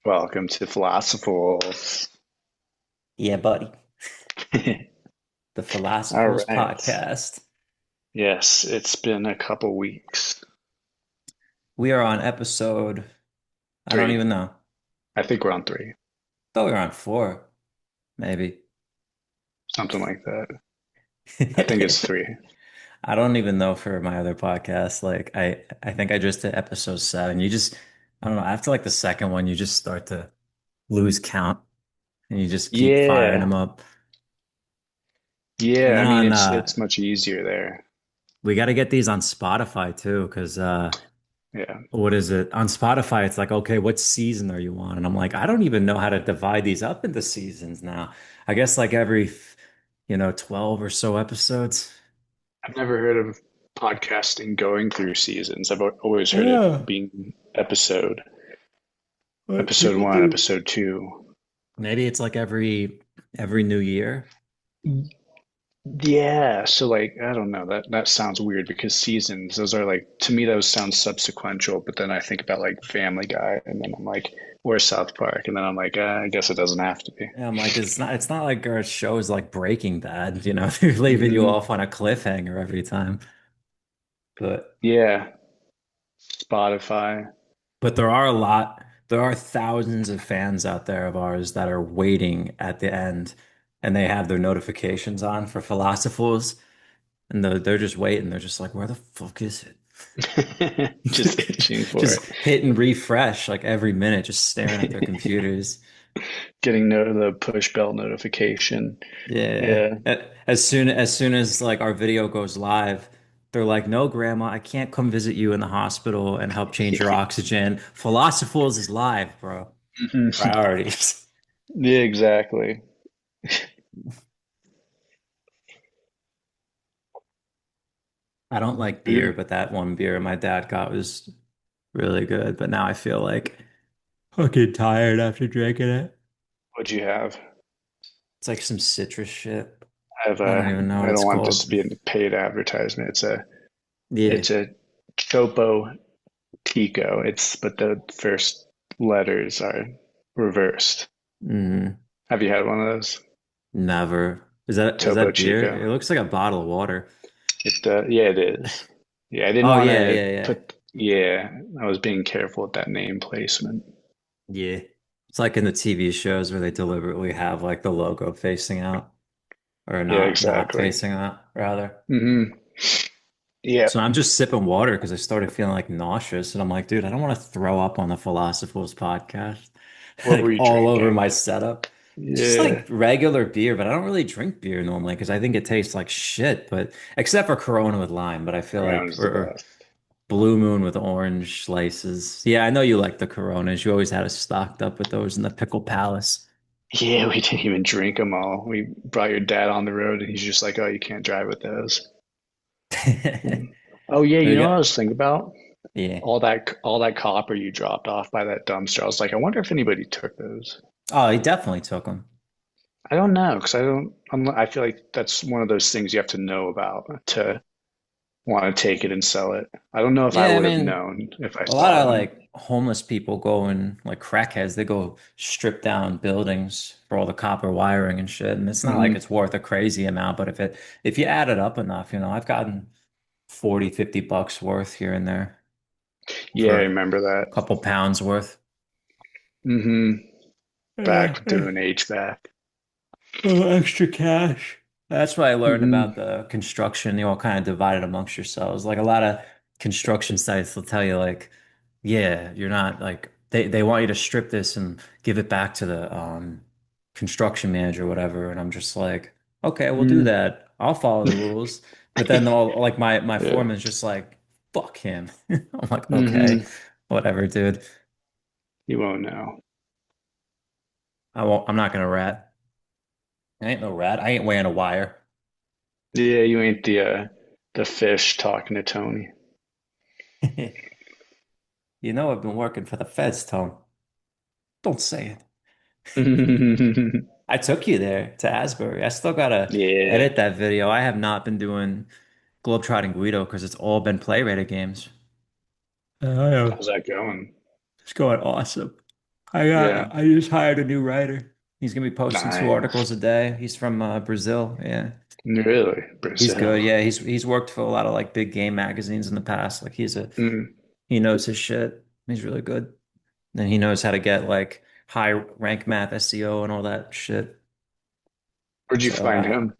Welcome to Philosofools. Yeah, buddy. The All Philosophool's right. podcast. Yes, it's been a couple weeks. We are on episode, I don't Three. even know. I think we're on three, Thought we were on four, maybe. something like that. I think it's three. I don't even know for my other podcast. I think I just did episode 7. I don't know, after like the second one, you just start to lose count and you just keep firing Yeah. them up. And Yeah, then I mean on it's much easier there. we got to get these on Spotify too, because Yeah. what is it? On Spotify, it's like, okay, what season are you on? And I'm like, I don't even know how to divide these up into seasons now. I guess like every, 12 or so episodes. I've never heard of podcasting going through seasons. I've always heard it Yeah. being But episode people one, do. episode two. Maybe it's like every new year. Yeah, so like I don't know, that sounds weird because seasons, those are like to me those sound subsequential, but then I think about like Family Guy and then I'm like, where's South Park? And then I'm like, I guess it doesn't have to be. And I'm like, it's not like our shows like Breaking Bad, they're leaving you Hmm. off on a cliffhanger every time. But Yeah, Spotify. But there are thousands of fans out there of ours that are waiting at the end and they have their notifications on for Philosophies and they're just waiting. They're just like, where the fuck is Just it? itching for Just it. hitting refresh like every minute, just staring at their computers. Getting no the push bell notification. Yeah. Yeah. As soon as like our video goes live, they're like, no, grandma, I can't come visit you in the hospital and help change your oxygen. Philosophies is live, bro. Mhm. Priorities. Yeah, exactly. I don't like beer, but that one beer my dad got was really good. But now I feel like fucking tired after drinking it. What'd you have? It's like some citrus shit. I have I don't even know what I it's don't want this to called. be a paid advertisement. Yeah. It's a Chopo Tico. It's but the first letters are reversed. Mm, Have you had one of those? never. Is that Topo beer? Chico. It looks like a bottle of water. Yeah, it is. Yeah, I didn't Oh want yeah, to yeah, yeah. put. Yeah, I was being careful with that name placement. Yeah. It's like in the TV shows where they deliberately have like the logo facing out or Yeah, not exactly. facing out, rather. Hmm. Yeah. So I'm just sipping water because I started feeling like nauseous, and I'm like, dude, I don't want to throw up on the Philosophers podcast, What were like you all over drinking? my setup. Just Yeah, like regular beer, but I don't really drink beer normally because I think it tastes like shit. But except for Corona with lime, but I feel like Corona's the or best. Blue Moon with orange slices. Yeah, I know you like the Coronas. You always had us stocked up with those in the Pickle Palace. Yeah, we didn't even drink them all. We brought your dad on the road, and he's just like, "Oh, you can't drive with those." Mm. Oh yeah, you We know what I got was thinking about? yeah. All that copper you dropped off by that dumpster. I was like, I wonder if anybody took those. Oh, he definitely took them. I don't know because I feel like that's one of those things you have to know about to want to take it and sell it. I don't know if I Yeah, I would have mean, known if I a lot saw of them. like homeless people go and like crackheads, they go strip down buildings for all the copper wiring and shit. And it's not like Hmm. it's worth a crazy amount, but if you add it up enough, I've gotten 40, $50 worth here and there Yeah, I for a remember that. couple pounds worth. Hmm. Yeah, Back doing HVAC. extra cash. That's what I learned Hmm. about the construction. You all kind of divided amongst yourselves. Like a lot of construction sites will tell you, like, yeah, you're not like they want you to strip this and give it back to the construction manager or whatever. And I'm just like, okay, we'll do Hmm. that. I'll follow the rules. But then all like my Yeah. foreman's just like, fuck him. I'm like, okay, Hmm. whatever, dude. You won't know. I'm not gonna rat. I ain't no rat. I ain't wearing a wire. Yeah, you ain't the fish talking to Tony. I've been working for the feds, Tone. Don't say it. I took you there to Asbury. I still gotta Yeah. edit that video. I have not been doing Globetrotting Guido because it's all been play rated games. I know. How's that going? It's going awesome. Yeah. I just hired a new writer. He's gonna be posting two Nice. articles a day. He's from Brazil. Yeah. Really? He's good. Brazil. Yeah, he's worked for a lot of like big game magazines in the past. Like Mm. he knows his shit. He's really good. And he knows how to get like high rank math SEO and all that shit. Where'd you So find him?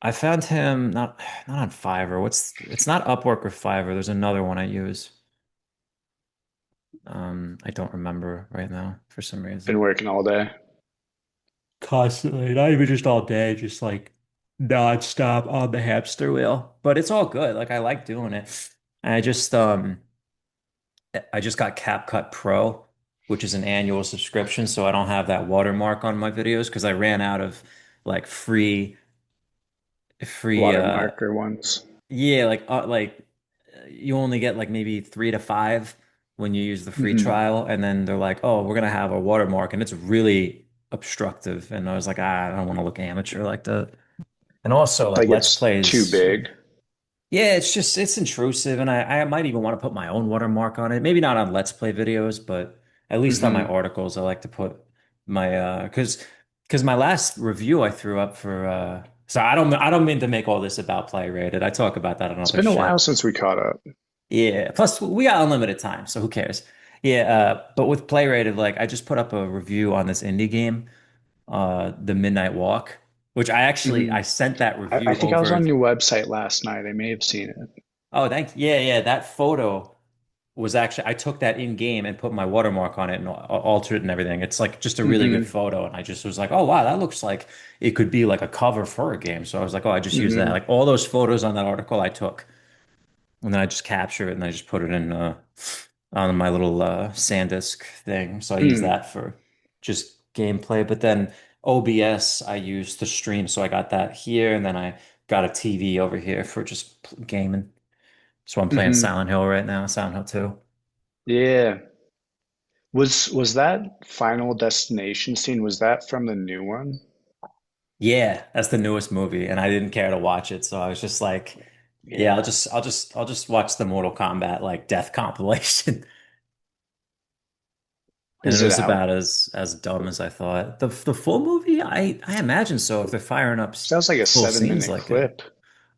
I found him not on Fiverr. It's not Upwork or Fiverr. There's another one I use. I don't remember right now for some Been reason. working all day. Constantly, not even just all day, just like nonstop on the hamster wheel. But it's all good. Like I like doing it. And I just got CapCut Pro, which is an annual subscription, so I don't have that watermark on my videos because I ran out of like free Watermarker ones. yeah, you only get like maybe 3 to 5 when you use the free Hmm. trial, and then they're like, "Oh, we're gonna have a watermark," and it's really obstructive. And I was like, I don't want to look amateur like that. And also, like Like Let's it's too Plays, big. yeah, it's intrusive, and I might even want to put my own watermark on it. Maybe not on Let's Play videos, but at least on my Hmm. articles, I like to put my because my last review I threw up for so I don't mean to make all this about Play Rated. I talk about that on It's other been a while shit. since we caught up. Yeah. Plus, we got unlimited time, so who cares? Yeah. But with Play Rated, like I just put up a review on this indie game, The Midnight Walk, which Hmm. I sent that I review think I was on over. your website last night. I may have seen it. Oh, thanks. Yeah, yeah. That photo was actually I took that in game and put my watermark on it and altered it and everything. It's like just a really good Hmm. photo, and I just was like, oh wow, that looks like it could be like a cover for a game. So I was like, oh, I just use that. Hmm. Like all those photos on that article I took, and then I just capture it and I just put it in on my little SanDisk thing. So I use Mm. that for just gameplay. But then OBS I use to stream, so I got that here, and then I got a TV over here for just gaming. So I'm playing Hmm. Silent Hill right now, Silent Hill 2. Yeah. Was that Final Destination scene, was that from the new one? Yeah, that's the newest movie, and I didn't care to watch it, so I was just like, yeah, Yeah. I'll just watch the Mortal Kombat like death compilation. And it Is it was out? about as dumb as I thought. The full movie, I imagine so if they're firing up Sounds like a full seven scenes minute like it. clip.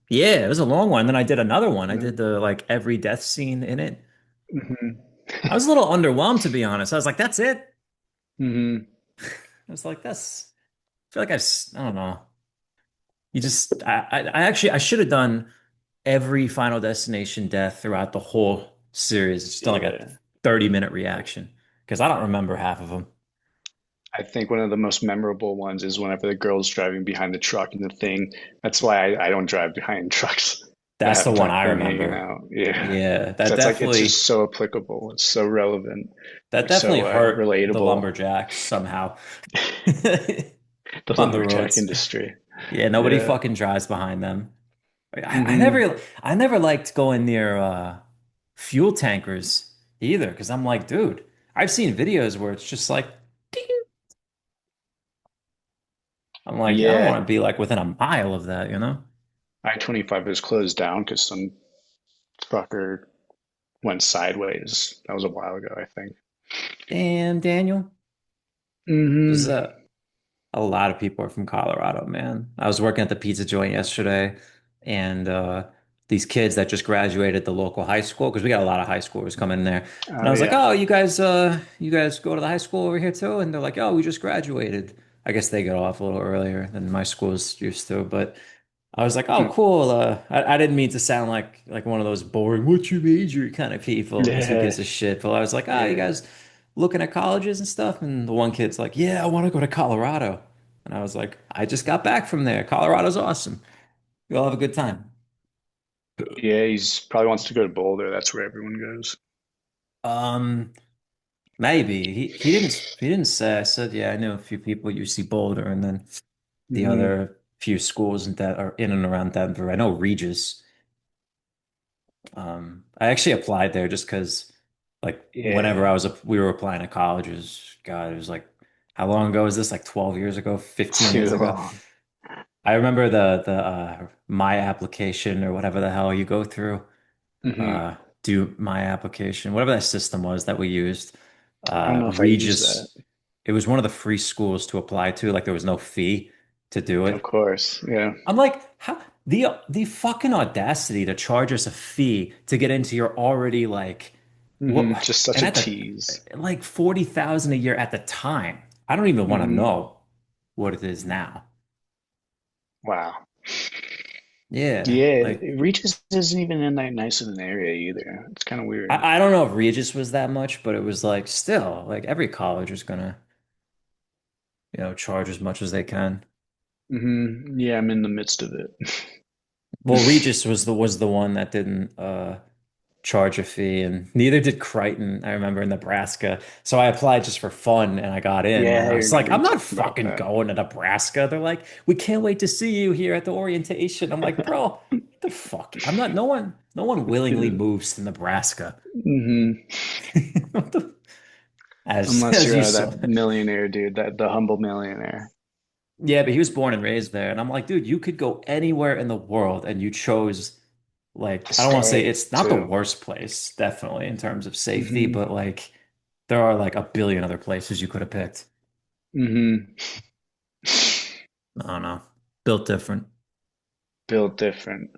Yeah, it was a long one. Then I did another one. I did Mm-hmm. the like every death scene in it. Hmm. I was a little underwhelmed to be honest. I was like, that's it. Hmm. I was like, I feel like I don't know. You just I actually I should have done every Final Destination death throughout the whole series. Just done like a Yeah. 30-minute reaction because I don't remember half of them. I think one of the most memorable ones is whenever the girl's driving behind the truck and the thing. That's why I don't drive behind trucks that That's the have one that I thing hanging remember. out. Yeah. Yeah, 'Cause that's like, it's just so applicable. It's so relevant, that like definitely so hurt the relatable. lumberjacks somehow The on the lumberjack roads. industry. Yeah, nobody Yeah. fucking drives behind them. Hmm. I never liked going near fuel tankers either because I'm like, dude, I've seen videos where it's just like, ding. I'm like, I don't Yeah. want to be like within a mile of that, you know? I-25 is closed down because some fucker went sideways. That was a while ago, I think. Damn, Daniel. There's Hmm. a lot of people are from Colorado, man. I was working at the pizza joint yesterday, and these kids that just graduated the local high school, because we got a lot of high schoolers coming in there. And I Oh was like, yeah. "Oh, you guys go to the high school over here too?" And they're like, "Oh, we just graduated." I guess they get off a little earlier than my schools used to, but I was like, "Oh, Hmm. cool." I didn't mean to sound like one of those boring "what's your major" kind of people, because who Yeah. gives a shit? But I was like, "Ah, you Yeah. guys looking at colleges and stuff?" And the one kid's like, "Yeah, I want to go to Colorado." And I was like, "I just got back from there. Colorado's awesome. You'll have a good time." Yeah, he's probably wants to go to Boulder. That's where everyone goes. Um, Maybe he didn't say. I said, "Yeah, I know a few people at UC Boulder, and then the Hmm. other few schools in that are in and around Denver. I know Regis." I actually applied there just because, like, whenever Yeah. we were applying to colleges, God, it was like, how long ago was this? Like 12 years ago, 15 Too years ago. long. I remember the my application or whatever the hell you go through, Hmm. do my application, whatever that system was that we used. I don't know if I use that. Regis. It was one of the free schools to apply to. Like there was no fee to do Of it. course. Yeah. I'm like, how the fucking audacity to charge us a fee to get into your already like what Just such and a at the tease. like 40,000 a year at the time. I don't even want to Hmm. know what it is now. Wow. Yeah, Yeah, like Regis isn't even in that nice of an area either. It's kind of weird. I don't know if Regis was that much, but it was like still like every college is gonna, charge as much as they can. Yeah, I'm in the midst of it. Well, Regis was the one that didn't charge a fee, and neither did Crichton. I remember in Nebraska. So I applied just for fun, and I got in. Yeah, And I I was like, remember you I'm not talking about fucking that. going to Nebraska. They're like, we can't wait to see you here at the orientation. I'm like, bro, get the fuck. I'm not. No one willingly Yeah. moves to Nebraska. Hmm. What the- As Unless as you're you saw. that millionaire dude, that the humble millionaire. Yeah, but he was born and raised there. And I'm like, dude, you could go anywhere in the world and you chose To like I don't want to say stay it's not the too. worst place, definitely in terms of safety, Hmm. but like there are like a billion other places you could have picked. Hmm. I don't know. Built different. Built different.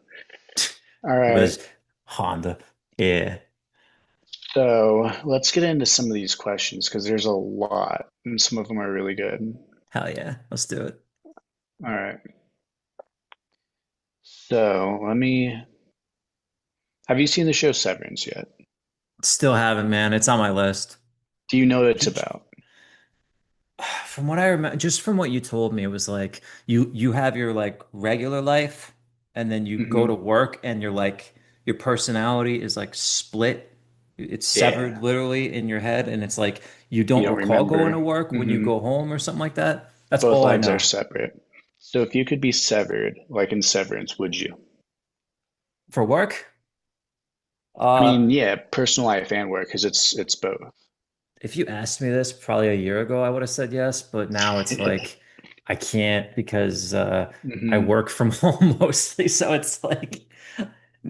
All With right. his Honda. Yeah. So let's get into some of these questions because there's a lot and some of them are really good. Hell yeah. Let's do it. All right. So let me. Have you seen the show Severance yet? Still haven't, man. It's on my list. Do you know what it's J- j- about? From what I remember, just from what you told me, it was like you have your like regular life and then you go to Hmm. work and you're like your personality is like split. It's severed Yeah. literally in your head and it's like you You don't don't recall going remember. to work when you Hmm. go home or something like that. That's Both all I lives are know. separate. So if you could be severed, like in Severance, would you? For work, I uh mean, yeah, personal life and work, because it's both. if you asked me this probably a year ago, I would have said yes, but now it's like I can't because I Hmm. work from home mostly. So it's like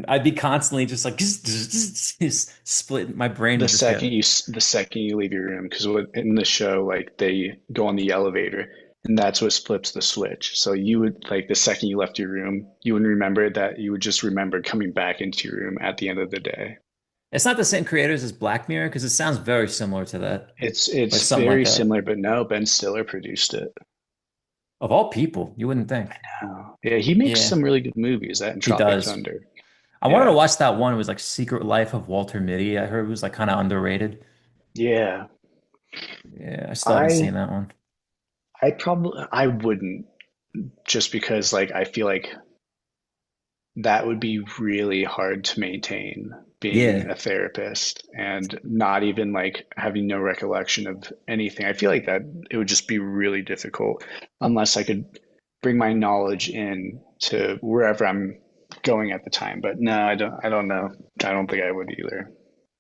I'd be constantly just like just split. My brain would just get The second you leave your room, because in the show, like they go on the elevator, and that's what flips the switch. So you would like the second you left your room, you wouldn't remember that. You would just remember coming back into your room at the end of the day. it's not the same creators as Black Mirror because it sounds very similar to that. It's Like something like very that. similar, but no, Ben Stiller produced it. Of all people, you wouldn't think. Oh, yeah, he makes Yeah, some really good movies. That and he Tropic does. Thunder. I wanted to Yeah, watch that one. It was like Secret Life of Walter Mitty. I heard it was like kind of underrated. yeah. Yeah, I still haven't seen I that one. I wouldn't, just because like I feel like that would be really hard to maintain, being Yeah. a therapist and not even like having no recollection of anything. I feel like that it would just be really difficult unless I could bring my knowledge in to wherever I'm going at the time. But no, I don't know. I don't think I would either.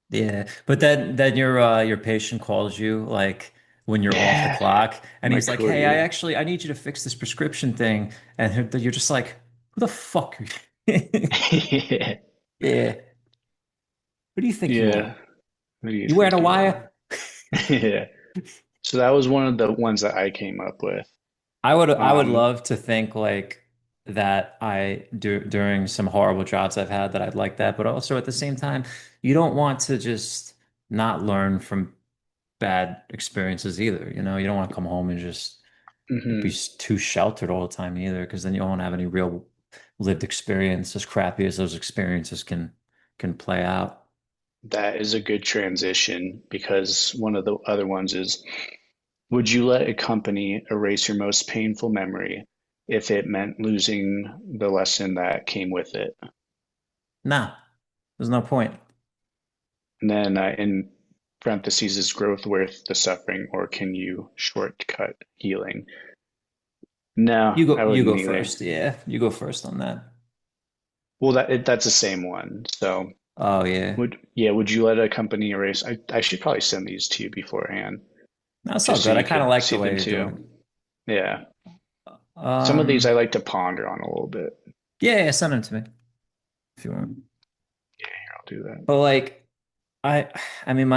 Yeah, but then your patient calls you like when you're off the Yeah. clock and My he's like, cool, "Hey, yeah. I need you to fix this prescription thing." And you're just like, "Who the fuck are you?" Yeah. Yeah. Who do you think you Yeah. are? Who do you You wearing a think you wire? are? Yeah. So that was one of the ones that I came up with. I would Um, love to think like that I do during some horrible jobs I've had that I'd like that, but also at the same time, you don't want to just not learn from bad experiences either. You don't want to come home and just be mhm. too sheltered all the time either, because then you won't have any real lived experience, as crappy as those experiences can play out. That is a good transition because one of the other ones is, would you let a company erase your most painful memory if it meant losing the lesson that came with it? Nah, there's no point. And then in parentheses, is growth worth the suffering, or can you shortcut healing? No, I You wouldn't go either. first. Yeah, you go first on that. Well, that's the same one. So Oh yeah. would you let a company erase? I should probably send these to you beforehand, That's all just so good. I you kind of could like the see way them you're doing too. Yeah. it. Some of these I like to ponder on a little bit. Yeah, yeah, send them to me if you want. I'll do that. But like I I mean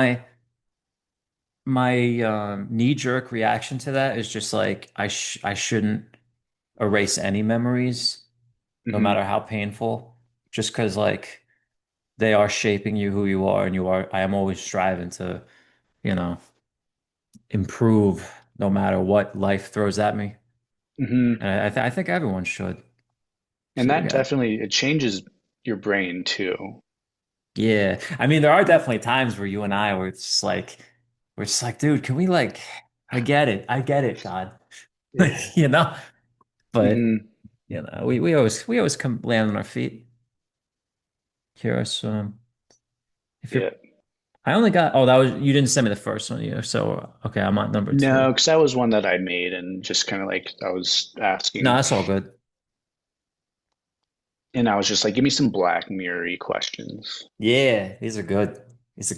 my knee-jerk reaction to that is just like I shouldn't erase any memories, no Hmm. matter how painful, just because like they are shaping you who you are, and I am always striving to, you know, improve no matter what life throws at me. Hmm. And I think everyone should. And So we that got, definitely it changes your brain too. yeah. I mean, there are definitely times where you and I we're just like, dude, can we like, I get it, God, Yeah. you know, but Hmm. you know, we always come land on our feet. Curious, if you're, Yeah. I only got, oh, that was, you didn't send me the first one, you, so okay, I'm on number No, two. because that was one that I made and just kind of like I was No, asking, that's all good. and I was just like, give me some Black Mirror-y questions. Yeah, these are good. He's a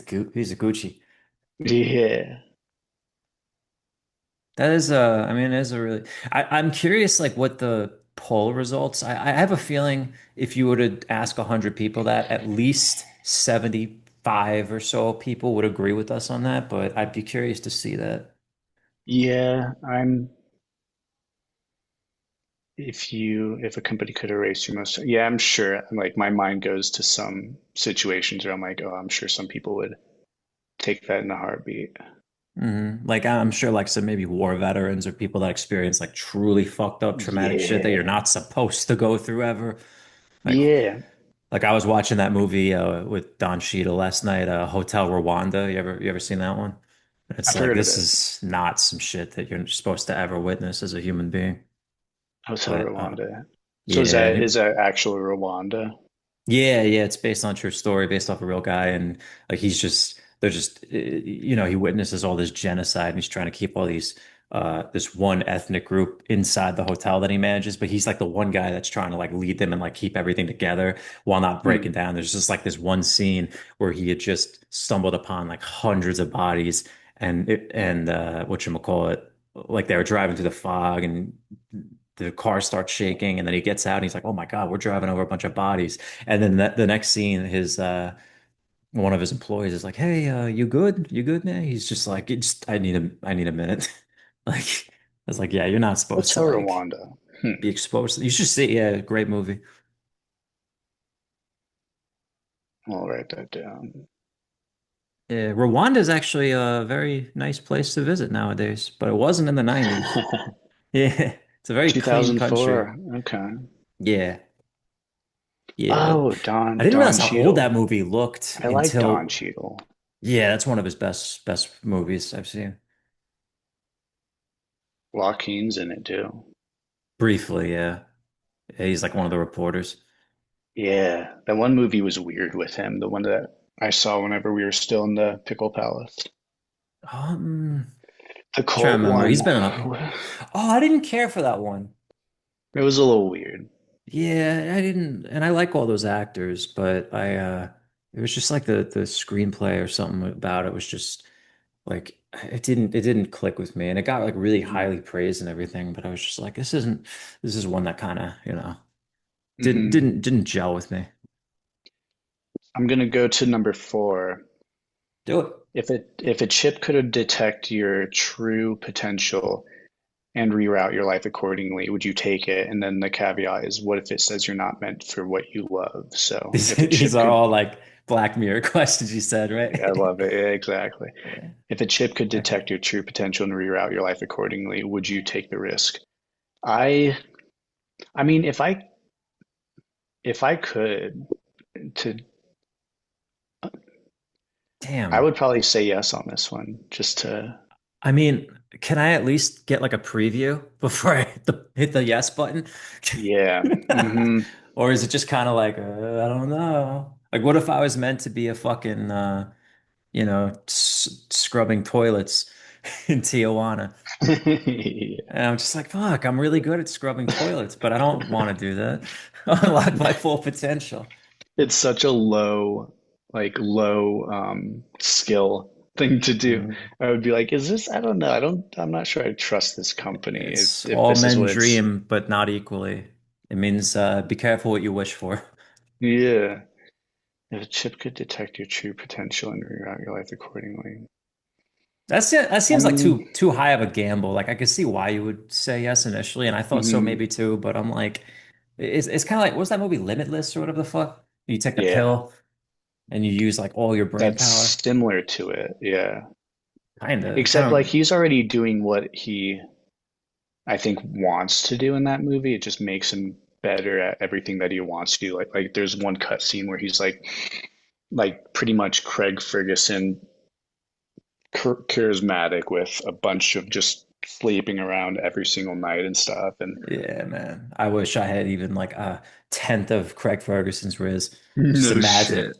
Gucci. Yeah. That is I mean, it is a really I'm curious like what the poll results. I have a feeling if you were to ask 100 people that, at least 75 or so people would agree with us on that, but I'd be curious to see that. Yeah, I'm if a company could erase your most, yeah, I'm sure like my mind goes to some situations where I'm like, oh, I'm sure some people would take that in a heartbeat. Like I'm sure like some maybe war veterans or people that experience like truly fucked up traumatic shit that you're Yeah. not supposed to go through ever. Like Yeah. like I was watching that movie with Don Cheadle last night, Hotel Rwanda. You ever seen that one? It's I've like heard of this it. is not some shit that you're supposed to ever witness as a human being. Hotel But Rwanda. So yeah, is that actual Rwanda? yeah, it's based on a true story, based off a real guy, and like he's just they're just you know, he witnesses all this genocide, and he's trying to keep all these this one ethnic group inside the hotel that he manages, but he's like the one guy that's trying to like lead them and like keep everything together while not breaking Hmm. down. There's just like this one scene where he had just stumbled upon like hundreds of bodies, and whatchamacallit, like they were driving through the fog, and the car starts shaking, and then he gets out and he's like, "Oh my God, we're driving over a bunch of bodies." And then the next scene, his one of his employees is like, "Hey, you good? You good, man?" He's just like, "It's I need a minute." Like, I was like, "Yeah, you're not supposed to Hotel like Rwanda. Hmm. be exposed. You should see, yeah, great movie." I'll write that down. Yeah, Rwanda is actually a very nice place to visit nowadays, but it wasn't in the 90s. Yeah, it's a very clean country. 2004. Okay. Yeah, yeah. Oh, I Don didn't Don realize how old that Cheadle. movie looked I like Don until, Cheadle. yeah, that's one of his best movies I've seen. Joaquin's in it too. Briefly, yeah. Yeah, he's like one of the reporters. Yeah, that one movie was weird with him. The one that I saw whenever we were still in the Pickle Palace. Um, The trying to cult remember. one. He's been on. Oh, I didn't care for that one. It was a little weird. Yeah, I didn't, and I like all those actors, but it was just like the screenplay or something about it was just like it didn't click with me, and it got like really Hmm. highly praised and everything, but I was just like, this is one that kind of, you know, Hmm. didn't gel with me. I'm gonna go to number four. Do it. If a chip could detect your true potential and reroute your life accordingly, would you take it? And then the caveat is, what if it says you're not meant for what you love? So if a These chip are could, all like Black Mirror questions you said, I right? love it. Yeah, exactly. Yeah. If a chip could Okay. detect your true potential and reroute your life accordingly, would you take the risk? I, I mean, if I could, to I Damn. would probably say yes on this one, just to, I mean, can I at least get like a preview before I hit the yes button? yeah. Hmm. Or is it just kind of like, I don't know. Like, what if I was meant to be a fucking, you know, scrubbing toilets in Tijuana? And I'm just like, fuck, I'm really good at scrubbing toilets, but I don't want to do that. Unlock my full potential. It's such a low skill thing to do. Mhm. I would be like, is this, I don't know. I'm not sure I trust this company It's if all this is men what it's, dream, but not equally. It means be careful what you wish for. yeah. If a chip could detect your true potential and reroute your life accordingly. That's it. That I seems like mean, too high of a gamble. Like I could see why you would say yes initially, and I thought so mhm, maybe too. But I'm like, it's kind of like what's that movie Limitless or whatever the fuck? You take the yeah, pill and you use like all your brain that's power. similar to it. Yeah. Kind Except like of. he's already doing what he, I think, wants to do in that movie. It just makes him better at everything that he wants to do. Like there's one cut scene where he's like pretty much Craig Ferguson charismatic with a bunch of just sleeping around every single night and stuff. And Yeah, man. I wish I had even like a tenth of Craig Ferguson's riz. Just no imagine shit. it.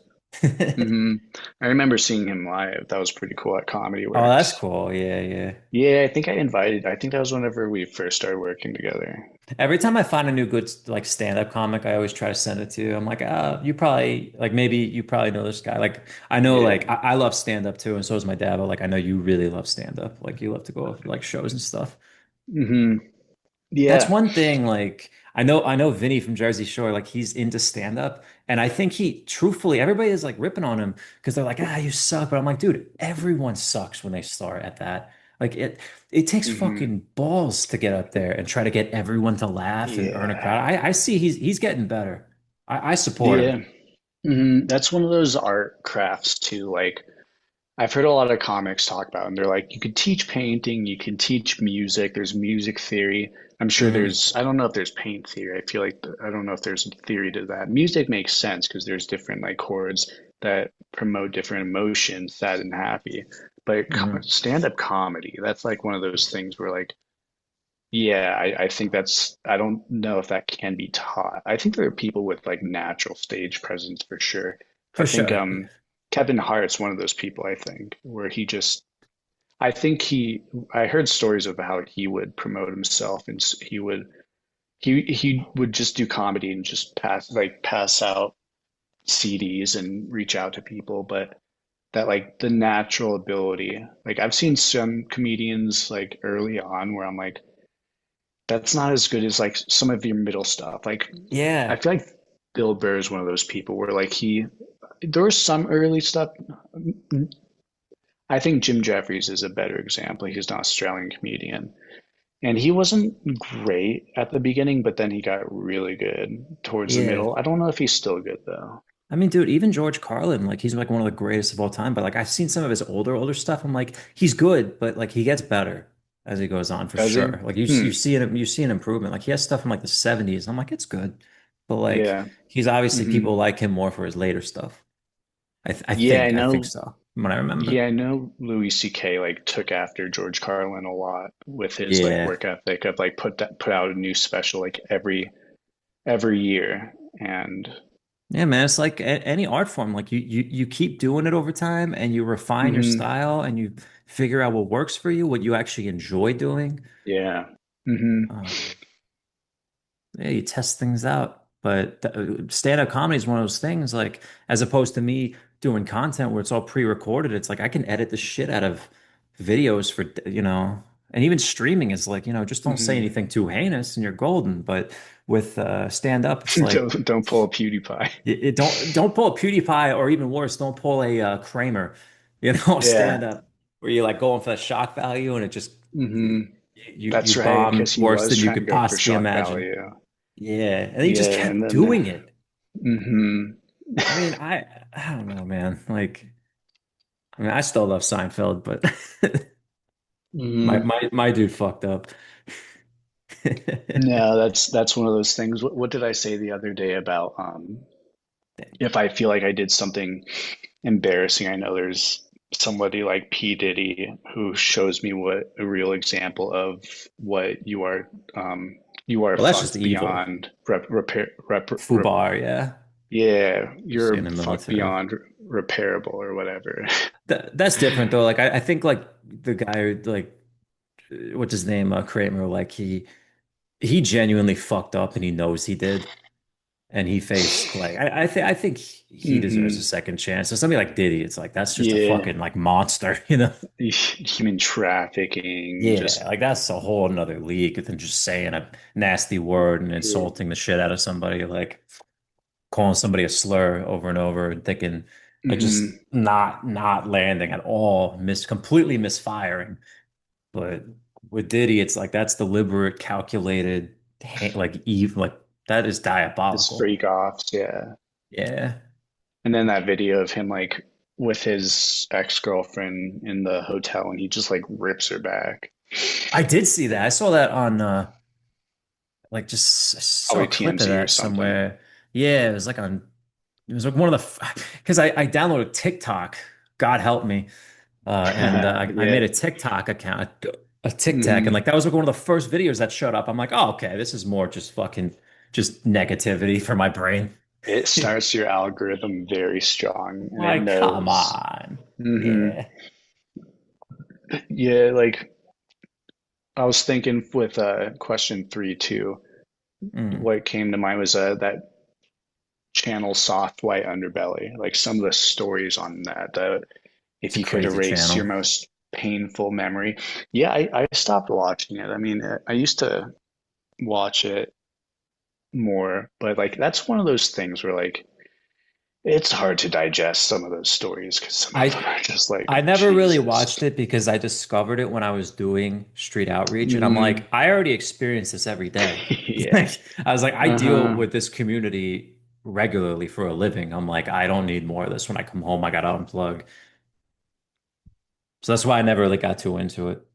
hmm I remember seeing him live. That was pretty cool at Comedy Oh, that's Works. cool. Yeah, yeah. Yeah, I think that was whenever we first started working together. Every time I find a new good like stand-up comic, I always try to send it to you. I'm like, you probably like maybe you probably know this guy. Like I know Yeah. like I love stand-up too, and so does my dad, but like I know you really love stand-up. Like you love to go to like shows and stuff. hmm That's Yeah. one thing, like I know Vinny from Jersey Shore, like he's into stand-up. And I think he truthfully, everybody is like ripping on him because they're like, you suck. But I'm like, dude, everyone sucks when they start at that. Like it takes hmm fucking balls to get up there and try to get everyone to laugh and earn a Yeah. crowd. I see he's getting better. I support him. Yeah. That's one of those art crafts too. Like I've heard a lot of comics talk about, and they're like, you could teach painting, you can teach music. There's music theory. I'm sure Hmm. there's, I don't know if there's paint theory. I feel like, I don't know if there's a theory to that. Music makes sense because there's different like chords that promote different emotions, sad and happy. But Hmm. stand-up comedy, that's like one of those things where like, yeah, I think that's, I don't know if that can be taught. I think there are people with like natural stage presence for sure. I For think sure. Kevin Hart's one of those people, I think, where he just, I think I heard stories of how he would promote himself and he would just do comedy and just pass out CDs and reach out to people, but that like the natural ability, like I've seen some comedians like early on where I'm like, that's not as good as like some of your middle stuff. Like I Yeah. feel like Bill Burr is one of those people where like there was some early stuff. I think Jim Jeffries is a better example. He's an Australian comedian. And he wasn't great at the beginning, but then he got really good towards the Yeah. middle. I don't know if he's still good though. I mean, dude, even George Carlin, like he's like one of the greatest of all time. But like I've seen some of his older stuff. I'm like, he's good, but like he gets better as he goes on for Does he? sure. Like Hmm. you see an improvement. Like he has stuff from like the 70s. I'm like, it's good. But like Yeah. he's obviously hmm people like him more for his later stuff. Yeah, I think so, from what I remember. I know Louis C.K. like took after George Carlin a lot with his like Yeah. work ethic of like put out a new special like every year. And Yeah, man, it's like any art form. Like you keep doing it over time and you refine your hmm style and you figure out what works for you, what you actually enjoy doing. yeah. hmm Um, yeah, you test things out. But stand-up comedy is one of those things, like as opposed to me doing content where it's all pre-recorded, it's like I can edit the shit out of videos for, and even streaming is like, just don't say hmm anything too heinous and you're golden. But with stand-up, it's like don't pull a PewDiePie. don't pull a PewDiePie or even worse, don't pull a Kramer, Yeah. stand up where you're like going for the shock value and it just hmm you That's right, bomb because he worse was than you trying to could go for possibly shock imagine. value. Yeah, and he just Yeah, and kept then doing it. hmm I mean, I don't know, man. Like, I mean, I still love Seinfeld, but hmm my dude fucked up. No, that's one of those things. What did I say the other day about if I feel like I did something embarrassing? I know there's somebody like P. Diddy who shows me what a real example of what you are Well, that's just fucked evil. beyond Fubar, yeah. yeah, You see in you're the fucked military. beyond repairable or whatever. That's different though. Like I think like the guy like what's his name, Kramer, like he genuinely fucked up and he knows he did. And he faced like I think he deserves a hmm second chance. So somebody like Diddy, it's like that's just a Yeah, fucking like monster, you know? human trafficking, Yeah, just like that's a whole another league than just saying a nasty word and yeah. insulting the shit out of somebody, like calling somebody a slur over and over and thinking, like just Hmm. not landing at all, completely misfiring. But with Diddy, it's like that's deliberate, calculated, like even like that is His diabolical. freak offs, yeah. Yeah. And then that video of him like with his ex-girlfriend in the hotel and he just like rips her back. I did see that. I saw that on like just I saw Probably a clip of TMZ or that something. somewhere. Yeah, it was like one of the because I downloaded TikTok. God help me. And I Yeah. made a TikTok account, a TikTok, and Hmm. like that was like one of the first videos that showed up. I'm like, oh, okay, this is more just fucking just negativity for my brain. It starts your algorithm very strong and it Like, come knows. on. Hmm. Yeah. Yeah, like I was thinking with question three too. Mm. What came to mind was that channel Soft White Underbelly. Like some of the stories on that, It's if a you could crazy erase your channel. most painful memory. Yeah, I stopped watching it. I mean, I used to watch it more, but like that's one of those things where like it's hard to digest some of those stories because some of them I are just like I never really Jesus. watched it because I discovered it when I was doing street outreach, and I'm Hmm. like, I already experience this every day. Yeah. Like, I was like, I deal Uh-huh. with this community regularly for a living. I'm like, I don't need more of this. When I come home, I gotta unplug. So that's why I never really got too into it.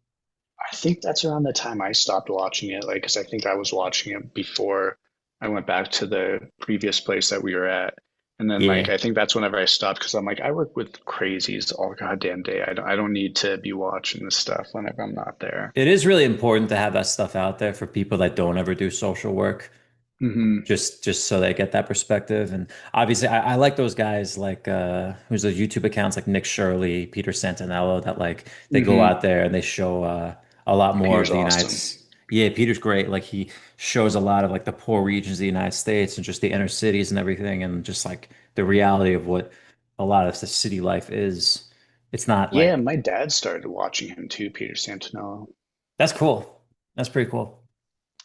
I think that's around the time I stopped watching it, like, because I think I was watching it before I went back to the previous place that we were at. And then, like, Yeah. I think that's whenever I stopped because I'm like, I work with crazies all goddamn day. I don't need to be watching this stuff whenever I'm not there. It is really important to have that stuff out there for people that don't ever do social work. Hmm. Just so they get that perspective. And obviously I like those guys like who's those YouTube accounts like Nick Shirley, Peter Santinello that like they go Hmm. out there and they show a lot more of Peter's the awesome. Yeah, Peter's great. Like he shows a lot of like the poor regions of the United States and just the inner cities and everything and just like the reality of what a lot of the city life is. It's not Yeah, like my dad started watching him too, Peter Santinello. that's cool. That's pretty cool.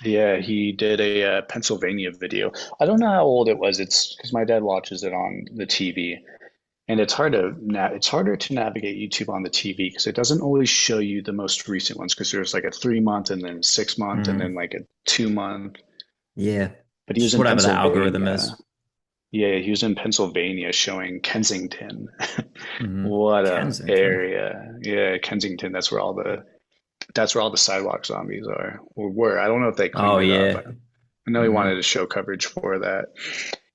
Yeah, he did a Pennsylvania video. I don't know how old it was. It's because my dad watches it on the TV. And it's harder to navigate YouTube on the TV because it doesn't always show you the most recent ones because there's like a 3 month and then 6 month and then Mhm. like a 2 month. Yeah. But he was Just in whatever the algorithm Pennsylvania. is. Yeah, he was in Pennsylvania showing Kensington. Hmm. What a Kensington. area. Yeah, Kensington, that's where all the sidewalk zombies are. Or were. I don't know if they Oh cleaned it up. yeah. I know he wanted Hmm. to show coverage for that.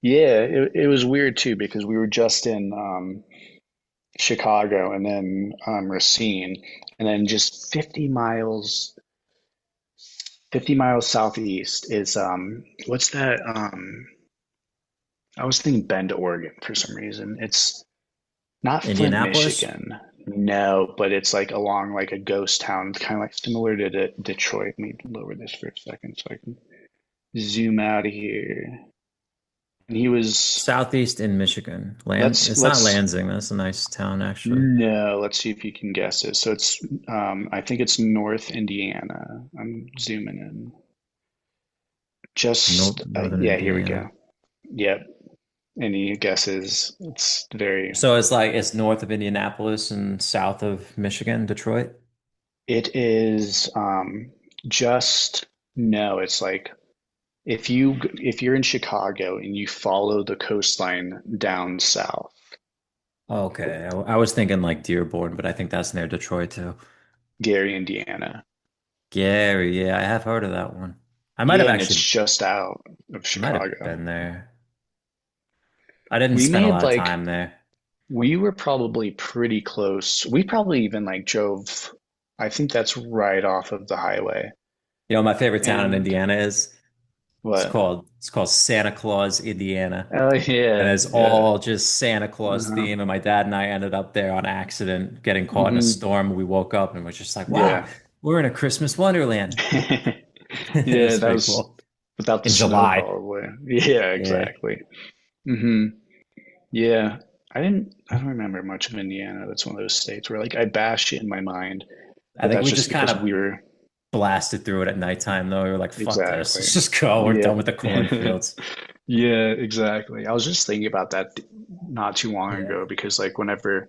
Yeah, it was weird too because we were just in Chicago and then Racine, and then just 50 miles southeast is what's that? I was thinking Bend, Oregon for some reason. It's not Flint, Indianapolis? Michigan. No, but it's like along like a ghost town, kind of like similar to Detroit. Let me lower this for a second so I can zoom out of here. And he was Southeast in Michigan. let's It's not let's Lansing. That's a nice town, actually. no, let's see if you can guess it. So it's I think it's North Indiana. I'm zooming in. Just Northern yeah, here we go. Indiana. Yep. Any guesses? It's very. So it's like it's north of Indianapolis and south of Michigan, Detroit. It is just no. It's like if you're in Chicago and you follow the coastline down south, Okay. I was thinking like Dearborn, but I think that's near Detroit too. Gary, Indiana. Gary, yeah, I have heard of that one. Yeah, and it's just out of I might have Chicago. been there. I didn't We spend a made lot of like time there. we were probably pretty close. We probably even like drove. I think that's right off of the highway. You know, my favorite town in And Indiana is what? it's called Santa Claus, Indiana. Oh And yeah, it's yeah. all just Santa Claus Uh-huh. theme. And my dad and I ended up there on accident, getting caught in a Hmm. storm. We woke up and was just like, wow, Yeah. we're in a Christmas wonderland. It Yeah, was that pretty was cool. without the In snow July. probably. Yeah, Yeah. exactly. Hmm. Yeah. I don't remember much of Indiana. That's one of those states where like I bash it in my mind, I but think that's we just just kind because of we were blasted through it at nighttime, though. We were like, fuck this. exactly. Let's just go. We're Yeah. done with the cornfields. Yeah, exactly. I was just thinking about that not too long Yeah. ago because like whenever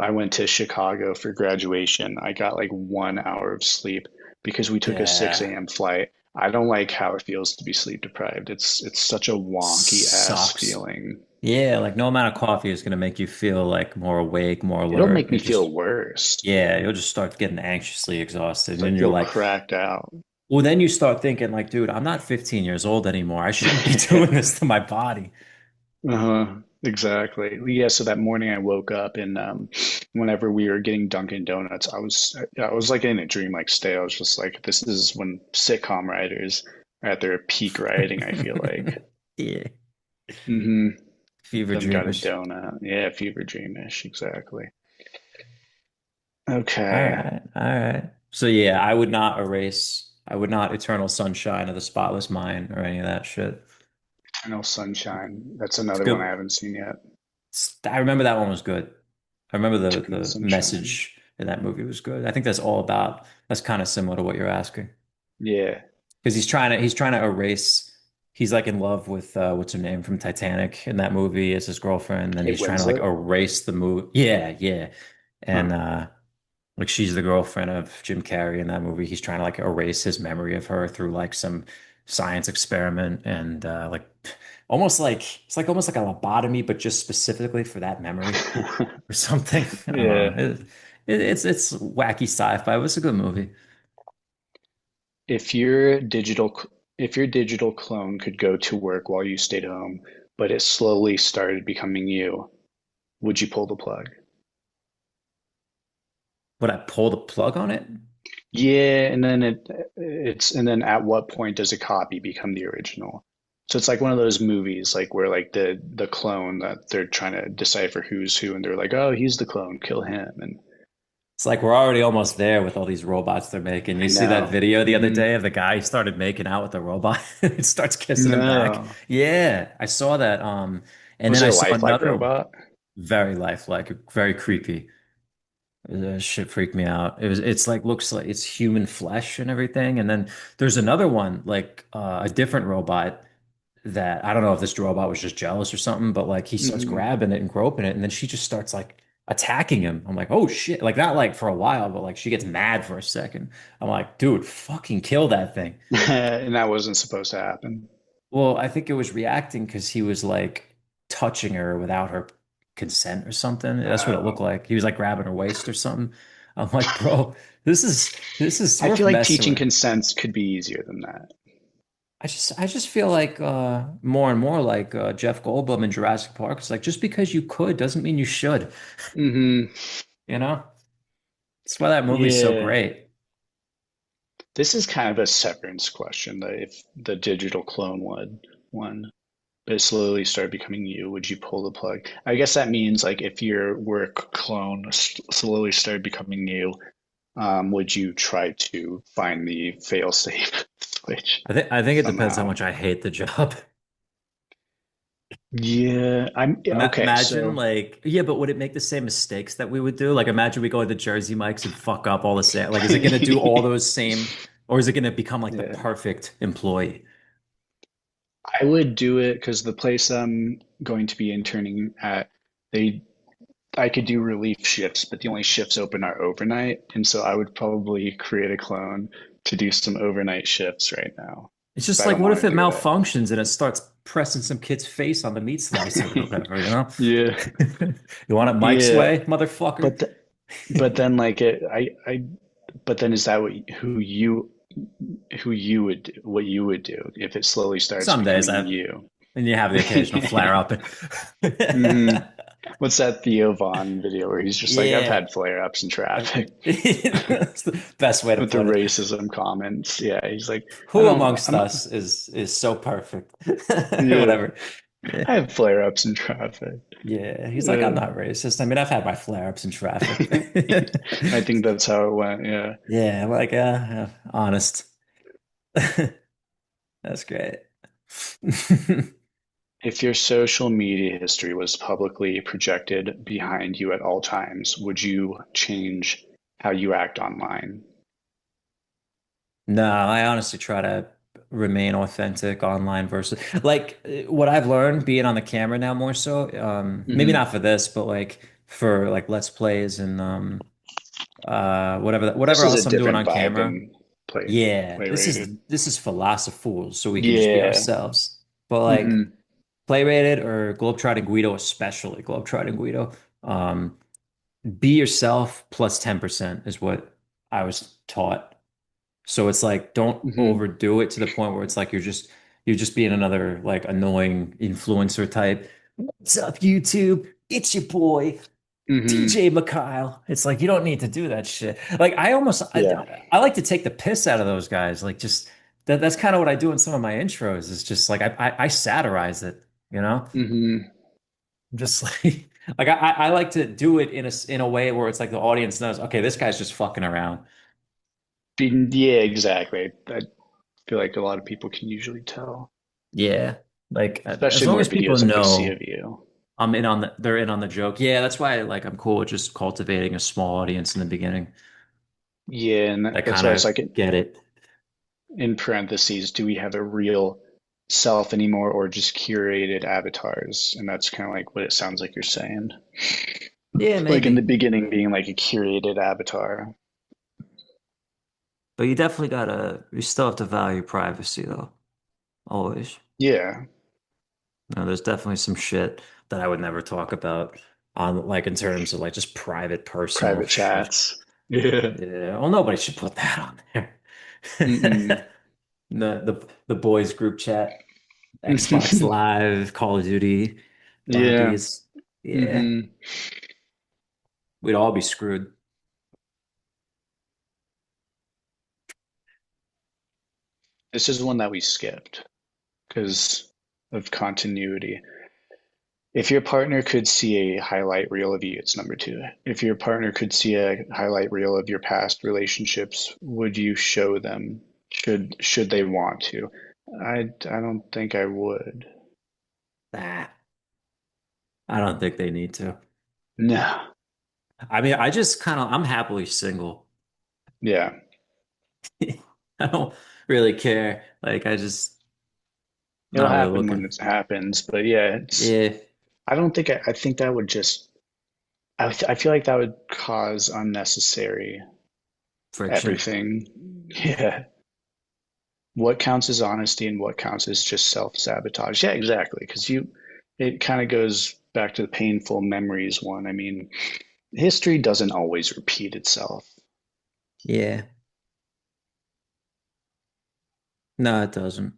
I went to Chicago for graduation, I got like 1 hour of sleep because we took a 6 Yeah. a.m. flight. I don't like how it feels to be sleep deprived. It's such a wonky ass Sucks. feeling. Yeah, like no amount of coffee is gonna make you feel like more awake, more It'll alert. make me It feel just, worse. yeah, you'll just start getting anxiously exhausted. It's And then like you're feel like, cracked out. well, then you start thinking like, dude, I'm not 15 years old anymore. I shouldn't be doing this to my body. Uh-huh. Exactly. Yeah, so that morning I woke up and whenever we were getting Dunkin' Donuts, I was like in a dream-like state. I was just like, this is when sitcom writers are at their peak writing, I feel like. Yeah. Hmm. Fever Them got a dreamish. donut. Yeah, fever dreamish, exactly. All Okay. right. All right. So yeah, I would not erase, I would not eternal sunshine of the spotless mind or any of that shit. Eternal Sunshine. That's It's another one I good. haven't seen yet. I remember that one was good. I remember Eternal the Sunshine. message in that movie was good. I think that's all about, that's kind of similar to what you're asking. Yeah. Because he's trying to erase, he's like in love with what's her name from Titanic in that movie as his girlfriend, and then Kate he's trying to like Winslet? erase the movie. Yeah, yeah. And Huh. like she's the girlfriend of Jim Carrey in that movie. He's trying to like erase his memory of her through like some science experiment and like almost like it's like almost like a lobotomy, but just specifically for that memory or something. I don't Yeah. know. It's wacky sci-fi. It was a good movie. If your digital if your digital clone could go to work while you stayed home, but it slowly started becoming you, would you pull the plug? Would I pull the plug on it? Yeah, and then and then at what point does a copy become the original? So it's like one of those movies like where like the clone that they're trying to decipher who's who and they're like, "Oh, he's the clone, kill him." And It's like we're already almost there with all these robots they're making. You I see that know. video the other Hmm. day of the guy who started making out with the robot and starts kissing him back. No. Yeah, I saw that. And Was then it I a saw lifelike another robot? very lifelike, very creepy. Shit freaked me out. It's like looks like it's human flesh and everything. And then there's another one, like a different robot that I don't know if this robot was just jealous or something, but like he starts Hmm. grabbing it and groping it, and then she just starts like attacking him. I'm like, oh shit. Like not like for a while, but like she gets mad for a second. I'm like, dude, fucking kill that thing. And that wasn't supposed to happen. Well, I think it was reacting because he was like touching her without her consent or something. That's what it looked Oh. like. He was like grabbing her waist or something. I'm like, bro, this is I worth feel like messing teaching with. consents could be easier than that. I just feel like more and more like Jeff Goldblum in Jurassic Park. It's like just because you could doesn't mean you should, Hmm. you know? That's why that movie's so Yeah. great. This is kind of a severance question that if the digital clone would one, but it slowly started becoming you, would you pull the plug? I guess that means like if your work clone slowly started becoming you, would you try to find the failsafe switch I think it depends how somehow? much I hate the job. Yeah, I'm yeah, okay. Imagine So like, yeah, but would it make the same mistakes that we would do? Like, imagine we go into Jersey Mike's and fuck up all the same. Like, is it going to do all those same, or is it going to become like the yeah, perfect employee? I would do it because the place I'm going to be interning at, they I could do relief shifts, but the only shifts open are overnight, and so I would probably create a clone to do some overnight shifts right now. It's But just I like, don't what want if to it do it. malfunctions and it starts pressing some kid's face on the meat slicer or whatever, you know? Yeah, You want it Mike's yeah, way, motherfucker? but but then like but then is that who you would what you would do if it slowly starts Some days becoming I, you? and you have the occasional flare up. Hmm. What's that Theo Von video where he's just like, I've Yeah. had flare-ups in traffic That's the best way to with the put it. racism comments. Yeah, he's like, I Who don't, amongst I'm, us is so perfect? Or yeah, whatever. Yeah. I have flare-ups in traffic. Yeah. He's like, I'm Uh, not racist. I mean, I've had my flare-ups in traffic. I think that's how it went. Yeah. Yeah, like honest. That's great. If your social media history was publicly projected behind you at all times, would you change how you act online? No, I honestly try to. remain authentic online versus like what I've learned being on the camera now more so, maybe Hmm. not for this, but like for like Let's Plays and This whatever is a else I'm doing different on vibe camera. than play Yeah, play rated. this is Philosofools, so we can just be Yeah. ourselves. But like Hmm. Play Rated or Globetrotting Guido, especially Globetrotting Guido, um, be yourself plus 10% is what I was taught. So it's like don't Hmm. overdo it to the point where it's like you're just being another like annoying influencer type. What's up, YouTube? It's your boy. Hmm. DJ Mikhail. It's like you don't need to do that shit. Like I almost Yeah. I like to take the piss out of those guys. Like just that's kind of what I do in some of my intros. It's just like I satirize it, you know? Hmm. I'm just like I like to do it in a way where it's like the audience knows, okay, this guy's just fucking around. Yeah, exactly. I feel like a lot of people can usually tell, Yeah. Like as especially long more as people videos that they see of know you. they're in on the joke. Yeah, that's why like I'm cool with just cultivating a small audience in the beginning. Yeah, and That that's kind why it's of like get it. in parentheses, do we have a real self anymore or just curated avatars? And that's kind of like what it sounds like you're saying. Yeah, Like in the maybe. beginning, being like a curated avatar. But you still have to value privacy though. Always. Yeah, There's definitely some shit that I would never talk about on like in terms of like just private personal private shit. chats. Yeah. Yeah. Well, nobody should put that on there. Mm-mm. The boys group chat, Xbox Live, Call of Duty, Yeah. bodies. Yeah. Hmm. We'd all be screwed. This is one that we skipped because of continuity. If your partner could see a highlight reel of you, it's number two. If your partner could see a highlight reel of your past relationships, would you show them? Should they want to? I don't think I would. Ah, I don't think they need to. No. I mean, I'm happily single. Yeah. I don't really care. Like, I just It'll not really happen when looking. it happens, but yeah, it's Yeah, I don't think I think that would just I feel like that would cause unnecessary friction. everything. Yeah. What counts as honesty and what counts as just self-sabotage? Yeah, exactly. Because it kind of goes back to the painful memories one. I mean, history doesn't always repeat itself. Yeah. No, it doesn't.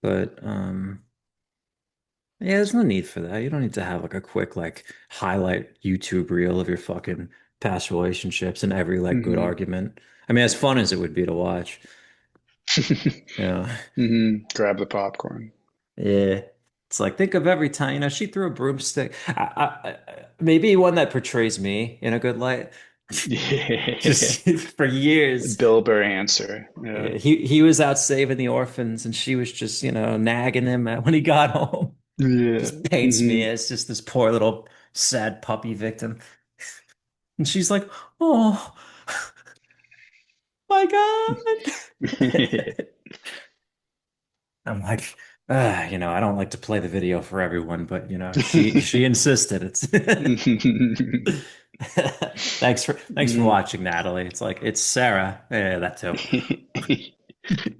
But yeah, there's no need for that. You don't need to have like a quick like highlight YouTube reel of your fucking past relationships and every like good Hmm. argument. I mean, as fun as it would be to watch, you know. Hmm. Grab the popcorn. Yeah. It's like think of every time, she threw a broomstick. Maybe one that portrays me in a good light. Yeah. Just for years. Bill Burr answer. Yeah. Yeah, he was out saving the orphans and she was just, nagging him when he got home. Yeah. Just paints me Hmm. as just this poor little sad puppy victim. And she's like, "Oh my God." I'm like, I don't like to play the video for everyone, but she insisted. It's thanks for Mm. watching, Natalie. It's like it's Sarah. Yeah, that too.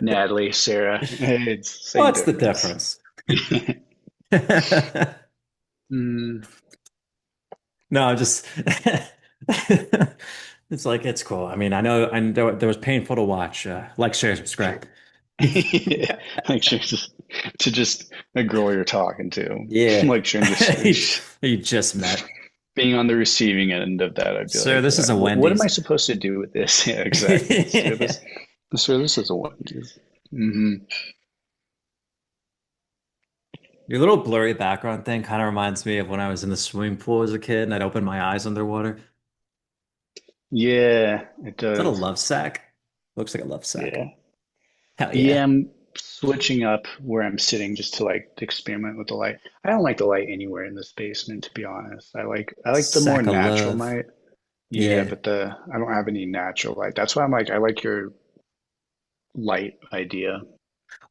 Natalie, Sarah, it's same What's the difference. difference? Mm. No, just it's like it's cool. I mean, I know there was painful to watch. Like, share, subscribe. Yeah, like sure, just a girl you're talking to, Yeah. like sharing just You just met. being on the receiving end of that, I'd be Sir, like, this is a what am I Wendy's. supposed to do with this? Yeah, exactly. Sir, this is a Wendy's. Hmm. Your little blurry background thing kind of reminds me of when I was in the swimming pool as a kid and I'd open my eyes underwater. Is Yeah, it that a does. love sack? Looks like a love sack. Yeah. Hell Yeah, yeah. I'm switching up where I'm sitting just to like experiment with the light. I don't like the light anywhere in this basement, to be honest. I like the more Sack of natural love. light. Yeah, Yeah. but the I don't have any natural light. That's why I'm like I like your light idea.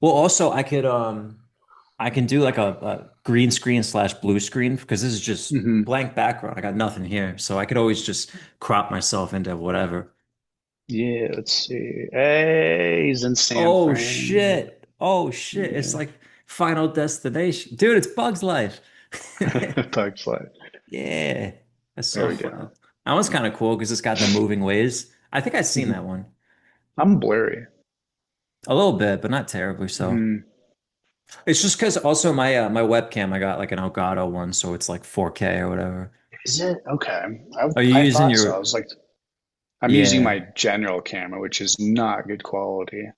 Well, also I can do like a green screen slash blue screen because this is just Hmm. blank background. I got nothing here. So I could always just crop myself into whatever. Yeah, let's see. Hey, he's in San Oh Fran. shit. Oh shit. It's Yeah. like Final Destination. Dude, it's Bug's Life. Bugs Life. Yeah. That's There so we fun. go. That one's kind of cool because it's got the moving ways. I think I've seen Mhm. that one. I'm blurry. A little bit, but not terribly so. Hmm. It's just because also my webcam, I got like an Elgato one, so it's like 4K or whatever. Is it? Okay. I Are you I using thought so. I your was like, I'm using yeah. my general camera, which is not good quality.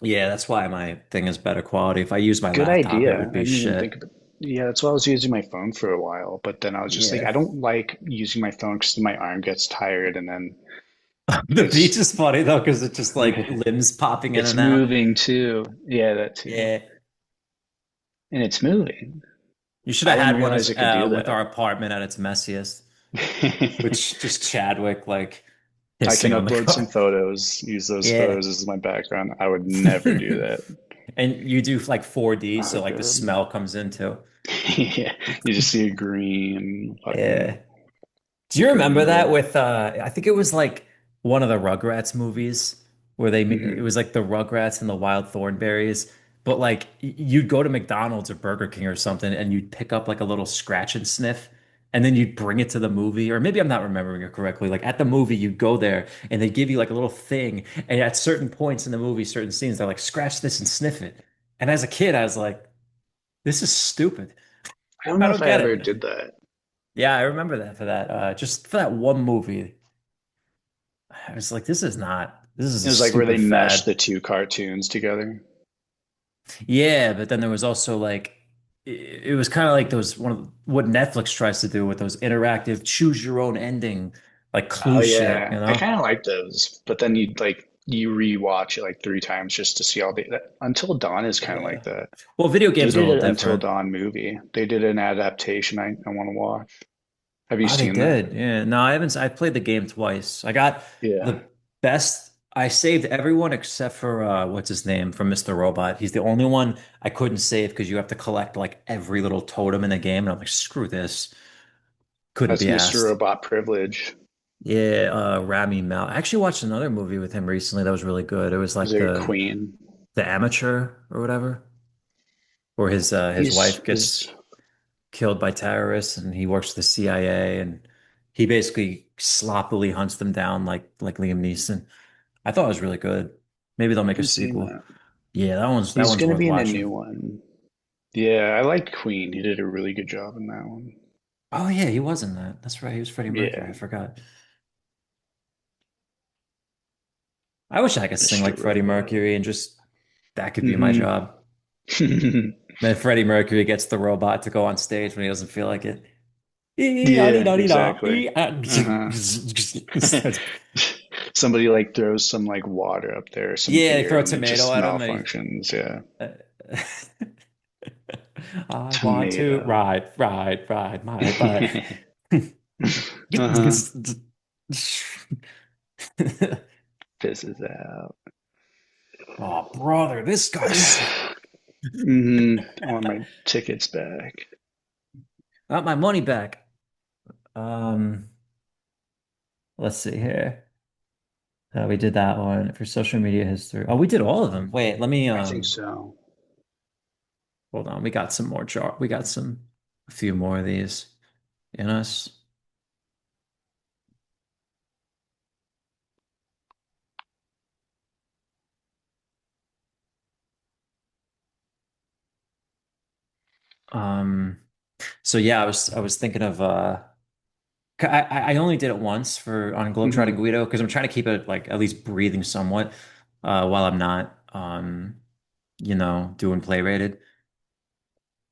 Yeah, that's why my thing is better quality. If I use my Good laptop, it idea. would I be didn't even think shit. of it. Yeah, that's why I was using my phone for a while. But then I was just like, Yeah. I don't like using my phone because my arm gets tired and then The beach it's is funny though, because it's just like limbs popping in it's and out. moving too. Yeah, that too. Yeah. And it's moving. You should I have didn't had one realize as it could do with our that. apartment at its messiest, which just Chadwick like I can hissing on the upload some car. photos, use those Yeah. photos as my background. I would never do that. And you do like 4D, Oh, so like the good. smell comes into. Yeah, you just see a green fucking Yeah. Do you remember green that look. with I think it was like one of the Rugrats movies where it Hmm. was like the Rugrats and the Wild Thornberrys, but like you'd go to McDonald's or Burger King or something and you'd pick up like a little scratch and sniff and then you'd bring it to the movie, or maybe I'm not remembering it correctly. Like at the movie you'd go there and they give you like a little thing, and at certain points in the movie, certain scenes, they're like scratch this and sniff it. And as a kid I was like, this is stupid. I don't I know don't if I get ever it. did that. Yeah, I remember that for that. Just for that one movie. I was like, this is It a was like where they stupid meshed fad. the two cartoons together. Yeah, but then there was also like, it was kind of like those one of what Netflix tries to do with those interactive choose your own ending, like Oh clue shit, yeah, you I know? kind of like those, but then you rewatch it like three times just to see all the Until Dawn is kind of like Yeah. that. Well, video They games are a did little an Until different. Dawn movie. They did an adaptation I want to watch. Have you Oh, they seen that? did. Yeah. No, I haven't. I played the game twice. I got Yeah. the best. I saved everyone except for what's his name from Mr. Robot. He's the only one I couldn't save because you have to collect like every little totem in the game, and I'm like, screw this. Couldn't That's be Mr. asked. Robot privilege. Yeah, Rami Mal. I actually watched another movie with him recently that was really good. It was Is like there a Queen? the Amateur or whatever, where his He's wife is gets killed by terrorists and he works for the CIA and he basically sloppily hunts them down like Liam Neeson. I thought it was really good. Maybe they'll I make a haven't seen sequel. that. Yeah, that He's one's gonna worth be in a watching. new one. Yeah, I liked Queen. He did a really good job in that one. Oh yeah, he was in that. That's right. He was Freddie Mercury. I Yeah, forgot. I wish I could sing Mr. like Freddie Robot. Mercury and just that could be my Hmm. job. Then Freddie Mercury gets the robot to go on stage when he doesn't feel like it. Yeah, exactly. Uh-huh. Starts- Somebody like throws some like water up there, some Yeah, they beer, throw a and it tomato just at him and malfunctions. Yeah. he, I want to Tomato. ride my bike. Uh-huh. Pisses out. Oh, brother, this guy sucks. I want my tickets back. I want my money back. Um, let's see here. We did that one for social media history. Oh, we did all of them. Wait, let me I think so. hold on. We got some more jar. We got a few more of these in us. Um, so yeah, I was thinking of I only did it once for on Globetrotting Hmm. Guido because I'm trying to keep it like at least breathing somewhat while I'm not doing play rated.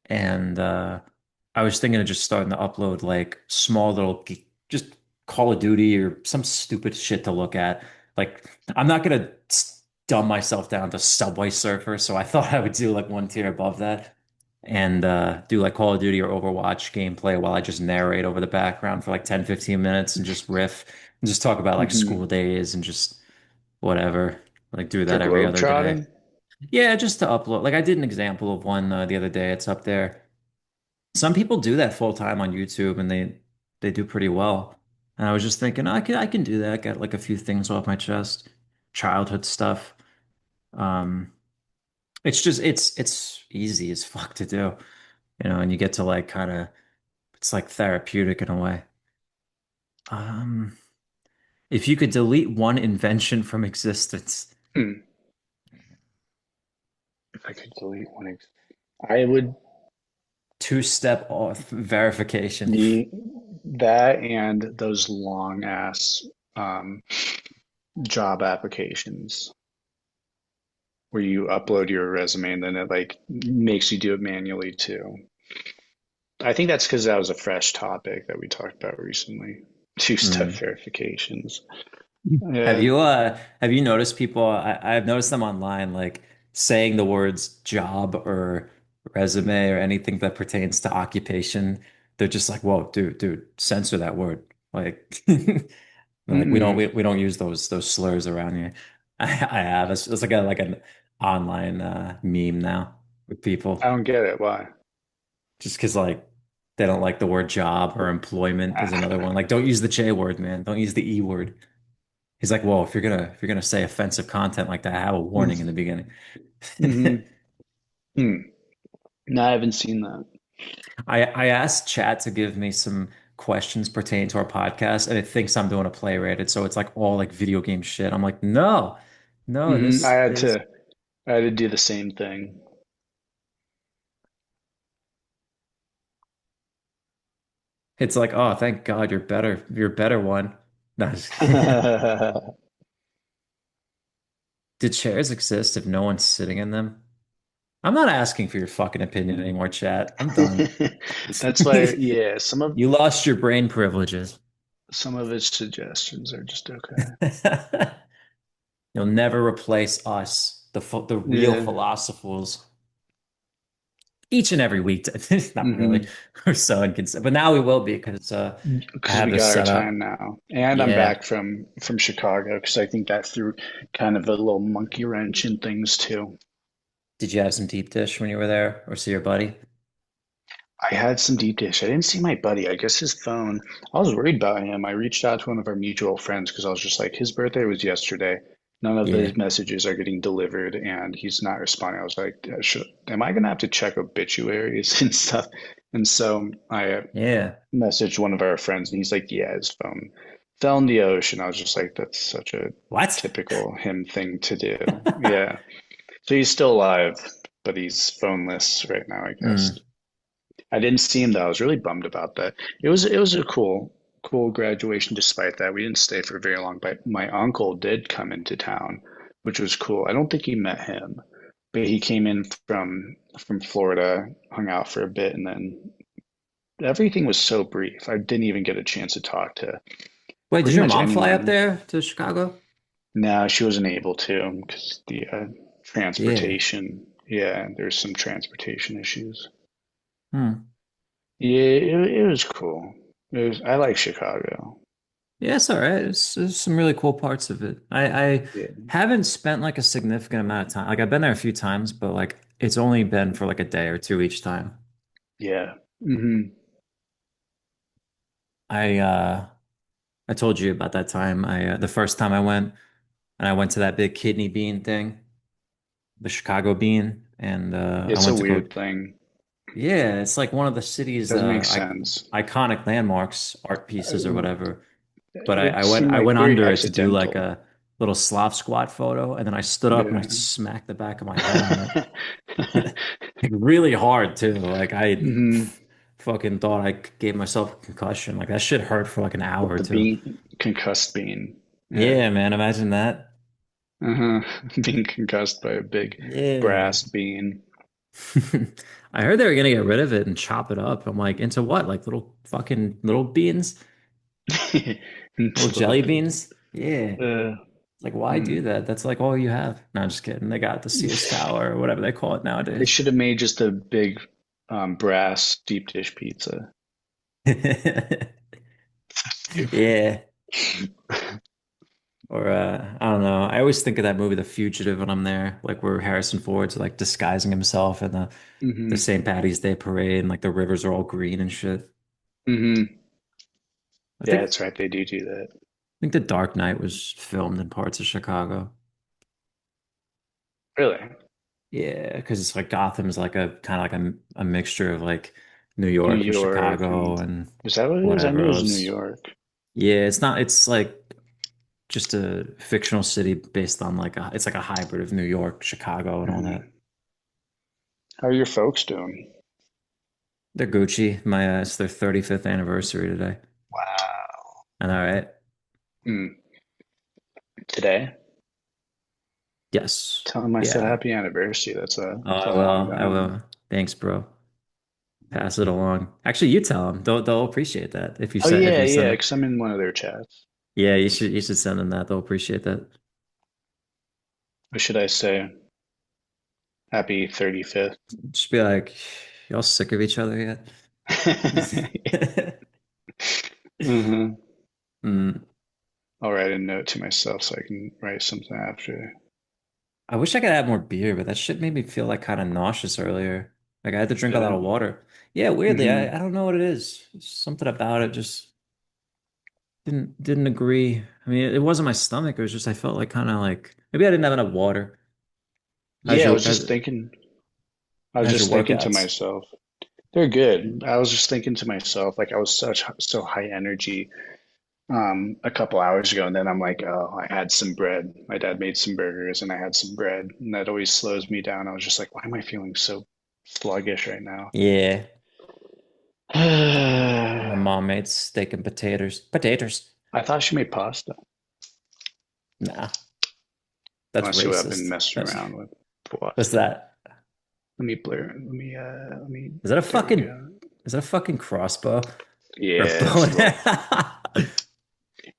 And I was thinking of just starting to upload like small little just Call of Duty or some stupid shit to look at. Like I'm not gonna dumb myself down to Subway Surfer, so I thought I would do like one tier above that and do like Call of Duty or Overwatch gameplay while I just narrate over the background for like 10, 15 minutes and just riff and just talk about like Hmm. school days and just whatever. Like do For that every other day. globetrotting? Yeah, just to upload. Like I did an example of one the other day. It's up there. Some people do that full time on YouTube and they do pretty well. And I was just thinking, I can do that. Get like a few things off my chest, childhood stuff. Um, it's just it's easy as fuck to do, and you get to like kind of it's like therapeutic in a way. Um, if you could delete one invention from existence, Hmm. If I could delete I would two-step auth verification. the that and those long ass um, job applications where you upload your resume and then it like makes you do it manually too. I think that's because that was a fresh topic that we talked about recently. Two-step Mm. verifications. Have Yeah. you noticed people, I've noticed them online like saying the words job or resume or anything that pertains to occupation. They're just like, whoa, dude, censor that word. Like like we don't Mm-mm. we don't use those slurs around here. I have. It's like a like an online meme now with I people. don't get it. Why? Just because like they don't like the word job or employment is another one. Like don't use the J word, man. Don't use the E word. He's like, well, if you're gonna say offensive content like that, have a warning in the beginning. Mm-hmm. Hmm. No, I haven't seen that. I asked chat to give me some questions pertaining to our podcast, and it thinks I'm doing a play rated, so it's like all like video game shit. I'm like, no, no, Hmm. this is I had to do the same thing. it's like, oh, thank God you're better. You're a better one. No, did chairs exist if no one's sitting in them? I'm not asking for your fucking opinion anymore, chat. I'm done. That's why, yeah, You lost your brain privileges. some of its suggestions are just okay. You'll never replace us, the real Yeah. Philosofools. Each and every week. Not really. Hmm. We're so inconsistent, but now we will be because I Because have we this got our set time up. now, and I'm Yeah. back from Chicago because I think that threw kind of a little monkey wrench in things too. Did you have some deep dish when you were there, or see your buddy? I had some deep dish. I didn't see my buddy. I guess his phone. I was worried about him. I reached out to one of our mutual friends because I was just like, his birthday was yesterday. None of the Yeah. messages are getting delivered, and he's not responding. I was like, am I gonna have to check obituaries and stuff? And so I Yeah. messaged one of our friends, and he's like, yeah, his phone fell in the ocean. I was just like, that's such a What? typical him thing to do. Yeah. So he's still alive, but he's phoneless right now, I guess. Hmm. I didn't see him though. I was really bummed about that. It was a cool graduation despite that. We didn't stay for very long, but my uncle did come into town, which was cool. I don't think he met him, but he came in from Florida, hung out for a bit, and then everything was so brief. I didn't even get a chance to talk to Wait, did pretty your much mom fly up anyone. there to Chicago? No, she wasn't able to because the Yeah. transportation. Yeah, there's some transportation issues. Hmm. Yeah, it was cool. I like Chicago. Yeah, it's all right. There's some really cool parts of it. I Yeah. haven't spent like a significant amount of time. Like I've been there a few times, but like it's only been for like a day or two each time. Yeah. Hmm. I uh I told you about that time. I the first time I went and I went to that big kidney bean thing, the Chicago bean, and I It's a went to go. weird thing. Yeah, it's like one of the city's Doesn't make sense. iconic landmarks, art pieces or whatever. But It seemed I like went very under it to do like accidental. a little Slav squat photo, and then I stood up and I Yeah. smacked the back of my head on it. Like really hard too. Like I Hmm. fucking thought I gave myself a concussion. Like that shit hurt for like an hour or The two. bean, concussed bean. Yeah. Yeah, man, imagine that. Uh-huh. Being concussed by a big Yeah. brass bean. I heard they were gonna get rid of it and chop it up. I'm like, into what? Like little fucking little beans? It's Little a little jelly bit. beans? Yeah. Like, why Hmm. do that? That's like all you have. No, I'm just kidding. They got the Sears Tower or whatever they call it They nowadays. should have made just a big brass deep dish pizza. Yeah. Or I don't know. I always think of that movie The Fugitive when I'm there, like where Harrison Ford's like disguising himself in the Hmm. St. Patty's Day parade and like the rivers are all green and shit. Hmm. I Yeah, think that's right. They do that. The Dark Knight was filmed in parts of Chicago. Really? Yeah, because it's like Gotham's like a kind of like a mixture of like New New York and York, Chicago and and is that what it is? I knew whatever it was New else. York. Yeah, it's not, it's like just a fictional city based on like it's like a hybrid of New York, Chicago, and all that. Hmm. How are your folks doing? They're Gucci. It's their 35th anniversary today. Wow. And all right. Mm. Today? Yes. Tell them I said Yeah. happy anniversary. Oh, That's I a long will. I time. will. Thanks, bro. Pass it along. Actually, you tell them. They'll appreciate that Oh if yeah, you send yeah, them. because I'm in one of their chats. Yeah, you should send them that. They'll appreciate that. Or should I say happy 35th? Just be like, y'all sick of each other yet? Hmm. Mm. I'll write a note to myself so I can write something after. I wish I could add more beer, but that shit made me feel like kind of nauseous earlier. Like I had to drink a Did lot it? of water. Yeah, weirdly, Hmm. I don't know what it is. Something about it just didn't agree. I mean, it wasn't my stomach. It was just I felt like kind of like maybe I didn't have enough water. Yeah, I was How's your just thinking to workouts? myself, they're good. I was just thinking to myself, like I was so high energy a couple hours ago, and then I'm like, oh, I had some bread. My dad made some burgers, and I had some bread, and that always slows me down. I was just like, why am I feeling so sluggish right now? Yeah, my I mom made steak and potatoes. Potatoes. thought she made pasta, Nah, that's unless you have been racist. messing around with What's pasta. that? Let me blur. Let me. Is that a There we fucking go. is that a fucking crossbow or Yeah, it's bow? a little.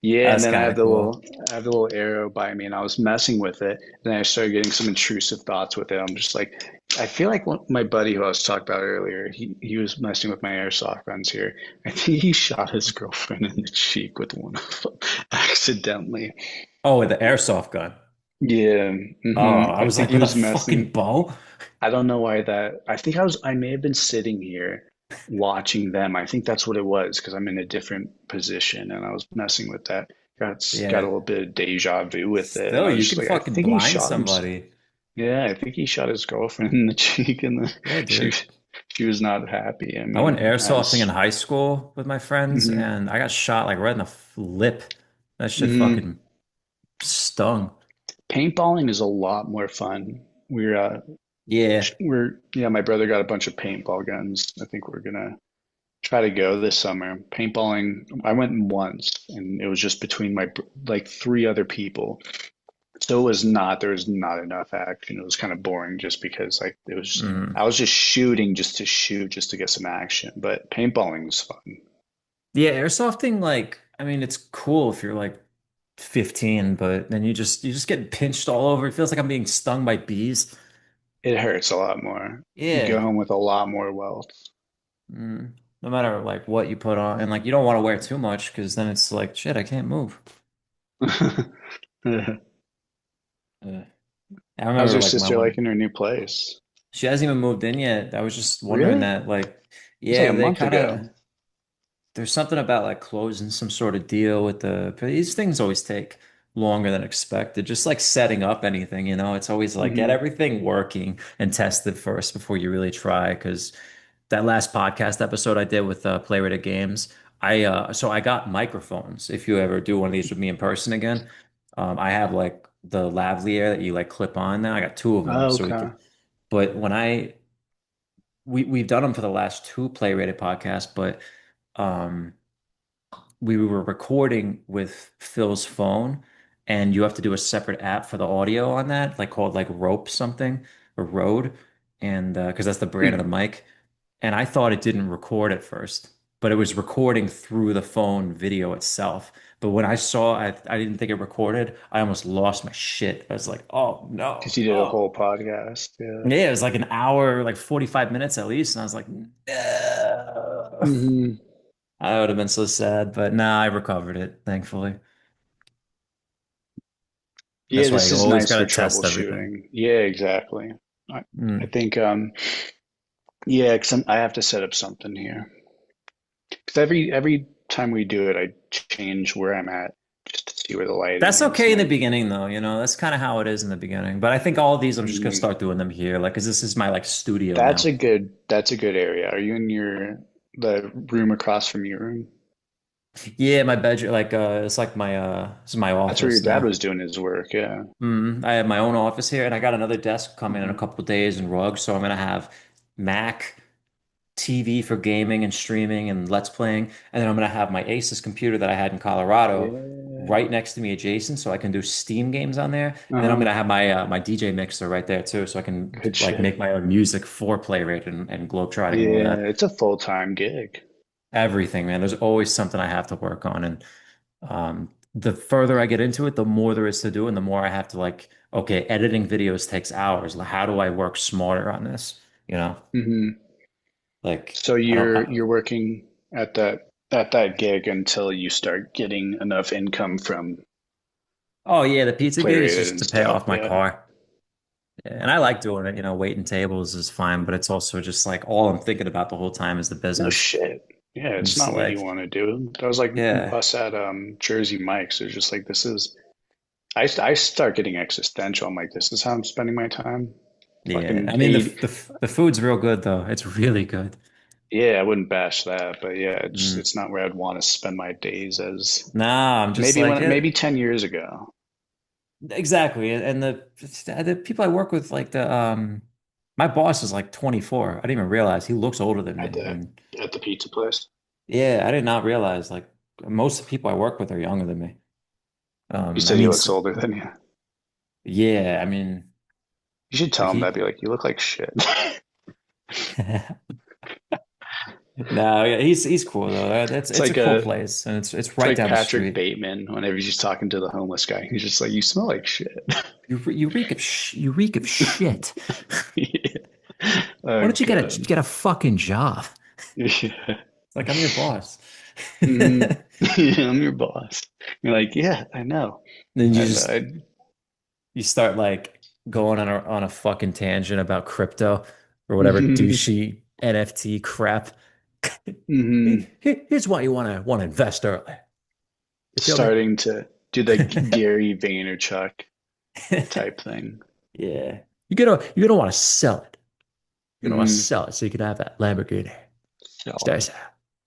Yeah, and That's then kind of cool. I have the little arrow by me, and I was messing with it, and then I started getting some intrusive thoughts with it. I'm just like, I feel like my buddy who I was talking about earlier, he was messing with my airsoft guns here. I think he shot his girlfriend in the cheek with one of them accidentally. Oh, with the airsoft gun. Yeah, Oh, I I was think like, he with a was fucking messing. bow? I don't know why that. I may have been sitting here watching them. I think that's what it was because I'm in a different position and I was messing with that. Got a Yeah. little bit of deja vu with it, and Still, I was you just can like, I fucking think he blind shot himself. somebody. Yeah, I think he shot his girlfriend in the cheek, and Yeah, she dude. she was not happy. I I went mean, airsofting in as high school with my friends, hmm and I got shot like right in the lip. That shit hmm fucking stung. paintballing is a lot more fun. Yeah. Yeah, my brother got a bunch of paintball guns. I think we're gonna try to go this summer. Paintballing, I went once and it was just between like three other people. So there was not enough action. It was kind of boring just because like I Mm. was just shooting just to shoot, just to get some action. But paintballing was fun. Yeah, airsofting, like, I mean, it's cool if you're like 15, but then you just get pinched all over. It feels like I'm being stung by bees. It hurts a lot more. You go Yeah. home with a lot more welts. Mm. No matter like what you put on, and like you don't want to wear too much because then it's like, shit, I can't move. Uh, I How's remember your like my sister like one, in her new place? she hasn't even moved in yet. I was just wondering Really? It that, like, was like yeah, a they month kind ago. of, there's something about like closing some sort of deal with but these things always take longer than expected. Just like setting up anything, it's always like get Hmm. everything working and test it first before you really try. Because that last podcast episode I did with Playwright Games, so I got microphones. If you ever do one of these with me in person again, I have like the lavalier that you like clip on now. I got two of them, Oh, so we okay. could. But when we've done them for the last two Playwright podcasts, but um we were recording with Phil's phone, and you have to do a separate app for the audio on that, like called like Rope something or Rode, and because that's the brand of the Hmm. mic. And I thought it didn't record at first, but it was recording through the phone video itself. But when I didn't think it recorded. I almost lost my shit. I was like, oh Because no. you did a Oh. whole podcast. Yeah. Yeah, it was like an hour, like 45 minutes at least. And I was like, no. Hmm. I would have been so sad, but nah, I recovered it, thankfully. Yeah, That's why this you is always nice got for to test everything. troubleshooting. Yeah, exactly. I Mm. think yeah, 'cause I have to set up something here. Because every time we do it, I change where I'm at just to see where the lighting That's is. okay And in the like, beginning, though. That's kind of how it is in the beginning. But I think all of these, I'm just gonna mhm. start doing them here, like, because this is my like studio now. That's a good area. Are you in the room across from your room? Yeah, my bedroom, like, it's like this is my That's where your office dad now. was doing his work. Yeah. I have my own office here, and I got another desk coming in a Hmm. couple of days and rugs. So I'm gonna have Mac, TV for gaming and streaming and Let's Playing, and then I'm gonna have my Asus computer that I had in Colorado Yeah. right next to me, adjacent, so I can do Steam games on there. And then I'm Uh-huh. gonna have my DJ mixer right there too, so I can Good like shit. make my own music for Play Rate and Globetrotting and all Yeah, that. it's a full-time gig. Everything, man. There's always something I have to work on, and the further I get into it, the more there is to do, and the more I have to like, okay, editing videos takes hours. Like, how do I work smarter on this? You know, Hmm. like So I don't. you're working at that gig until you start getting enough income from Oh yeah, the pizza play gig is rated just and to pay stuff. off my Yeah. car. Yeah, and I like doing it, waiting tables is fine, but it's also just like all I'm thinking about the whole time is the No business. shit. Yeah, I'm it's just not what you like, want to do. That was like yeah, us at Jersey Mike's. It's just like this is. I start getting existential. I'm like, this is how I'm spending my time. yeah. Fucking I mean, the 80. the food's real good though. It's really good. Yeah, I wouldn't bash that, but yeah, Mm. it's not where I'd want to spend my days as Nah, I'm just maybe like maybe it. 10 years ago Exactly. And the people I work with, like my boss is like 24. I didn't even realize he looks older than at me. And the pizza place. yeah, I did not realize like most of the people I work with are younger than me. You I said he mean, looks older than you. yeah, I mean, You should like tell him that. he, Be like, you look like shit. no, yeah, he's cool though. That's It's it's a like cool a place, and it's it's right like down the Patrick street. Bateman whenever he's just talking to the homeless guy. He's just like, you smell like shit. You reek of shit. Yeah. Why Oh don't you God. get a fucking job? Yeah. It's like I'm your boss. Hmm. Yeah, I'm your boss. You're like, yeah, I know. Then you And just you start like going on a fucking tangent about crypto or whatever douchey NFT crap. hmm. Here's why you want to invest early. You feel me? Starting to do the Gary Vaynerchuk type thing. Yeah. You're gonna want to sell it. You're gonna want to Hmm. sell it so you can have that Lamborghini. So, Stacy.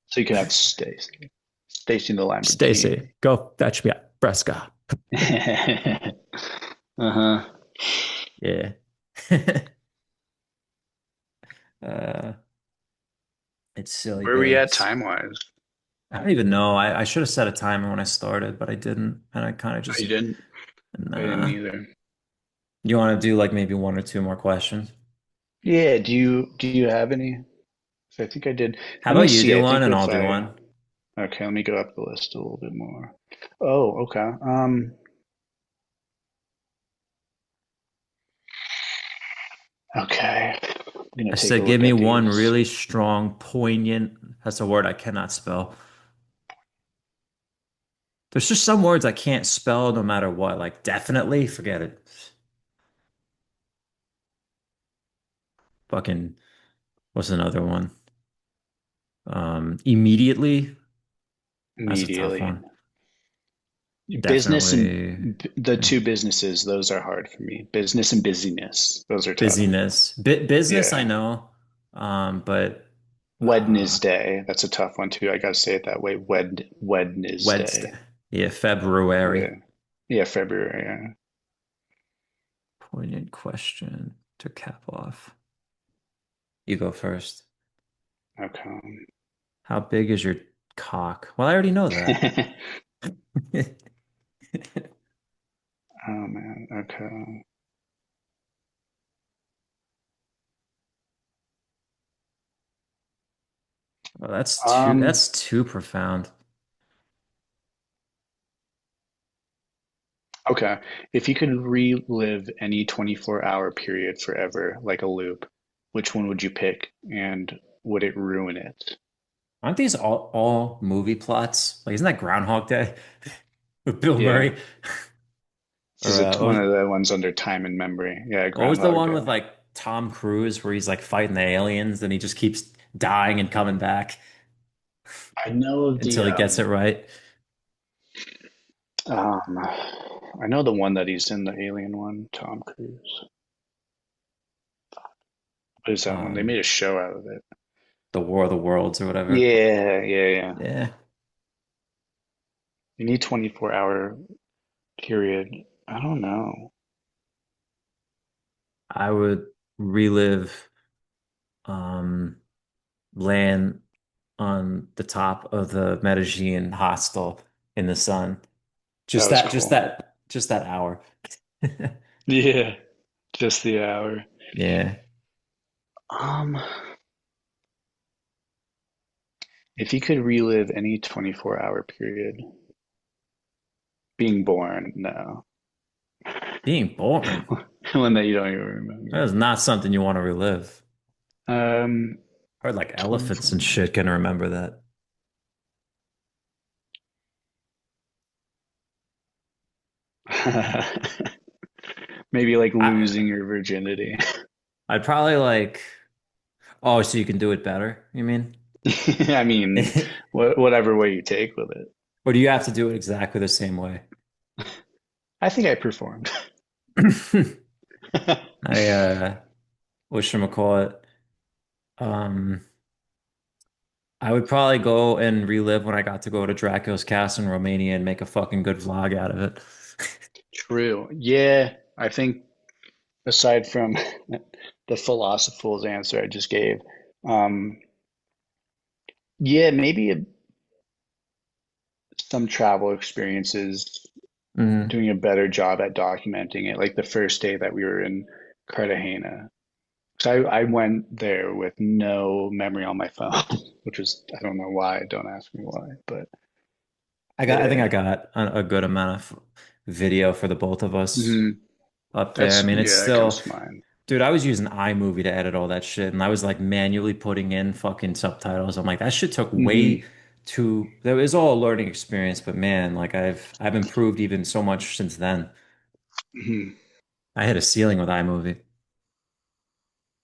so you can have Stacy. Stacy in the Stacy, Lamborghini. go fetch me a Fresca. Uh-huh. Yeah. Uh, it's silly, Where are we dude. at time-wise? I don't even know. I should have set a timer when I started, but I didn't. And I kind of I just, didn't. I didn't nah. either. You want to do like maybe one or two more questions? Yeah, do you have any? So I think I did. How Let me about you see. do I one think and if I'll do I one? okay, let me go up the list a little bit more. Oh, okay. Okay. I'm gonna I take a said, give look me at one these. really strong, poignant. That's a word I cannot spell. There's just some words I can't spell no matter what. Like definitely, forget it. Fucking, what's another one? Immediately. That's a tough Immediately. one. Business and Definitely. the Yeah. two businesses, those are hard for me. Business and busyness, those are tough. Busyness. Business, I Yeah. know. But uh, Wednesday, that's a tough one too. I gotta say it that way. Wednesday. Wednesday. Yeah, February. Yeah. Yeah, February. Poignant question to cap off. You go first. Yeah. Okay. How big is your cock? Well, I already know that. Oh man. Okay. Well, Um, that's too profound. okay. If you could relive any 24-hour period forever, like a loop, which one would you pick and would it ruin it? Aren't these all movie plots? Like, isn't that Groundhog Day with Bill Yeah. Murray? This is Or one of the ones under time and memory. Yeah, what was the Groundhog one with Day. like Tom Cruise where he's like fighting the aliens and he just keeps dying and coming back I know of until he gets it right? I know the one that he's in, the alien one, Tom Cruise. What is that one? They Um, made a show out of it. the War of the Worlds or whatever. Yeah, yeah, yeah. Yeah, You need 24-hour period. I don't know. I would relive um laying on the top of the Medellin hostel in the sun. That Just was that, just cool. that, just that hour. Yeah, just the hour. Yeah. Um, if you could relive any 24-hour period, being born, no. Being born. One that you don't even That remember. is not something you want to relive. Um, Or like elephants 24. and shit can remember that. Maybe like I losing your virginity. I'd probably like, oh, so you can do it better, you mean? I mean, whatever way you take with it. Or do you have to do it exactly the same way? I think I performed. I whatchamacallit? Um I would probably go and relive when I got to go to Dracula's castle in Romania and make a fucking good vlog out of it. True. Yeah, I think aside from the Philosofools answer I just gave, um, yeah, maybe some travel experiences, Hmm. doing a better job at documenting it. Like the first day that we were in Cartagena. So I went there with no memory on my phone, which was, I don't know why, don't ask me why, but I think I yeah. got a good amount of video for the both of us Hmm. up there. I mean, it's Yeah, that comes still, to mind. dude, I was using iMovie to edit all that shit, and I was like manually putting in fucking subtitles. I'm like, that shit took way Hmm. too. That was all a learning experience, but man, like I've improved even so much since then. Hmm. I hit a ceiling with iMovie.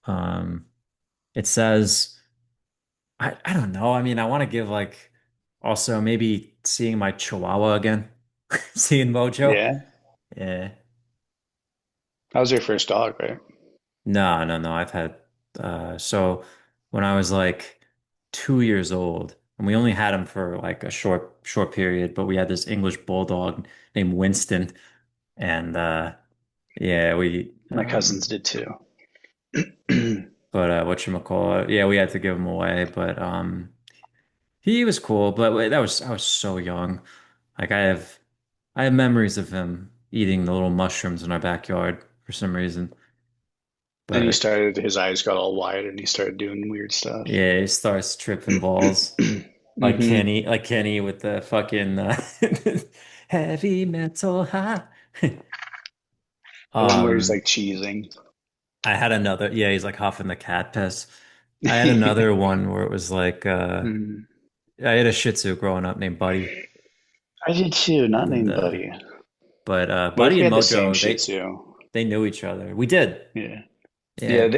Um, it says, I don't know. I mean, I want to give like also maybe seeing my Chihuahua again, seeing Mojo. Yeah. Yeah. That was your first dog, right? No, no, no. I've had so when I was like 2 years old, and we only had him for like a short period, but we had this English bulldog named Winston, and yeah, we My cousins did too. but whatchamacallit, yeah, we had to give him away, but he was cool, but that was I was so young. Like I have memories of him eating the little mushrooms in our backyard for some reason. Then he But started, his eyes got all wide and he started doing weird stuff. yeah, he starts tripping balls. Hmm. Like Kenny with the fucking heavy metal high. The one where he's Um, like cheesing. I had another, yeah, he's like huffing the cat piss. I had another one where it was like Hmm. I had a Shih Tzu growing up named Buddy. I did too, not And named Buddy. but What if Buddy we and had the same Mojo, Shih Tzu? they knew each other. We did. Yeah. Yeah, Yeah.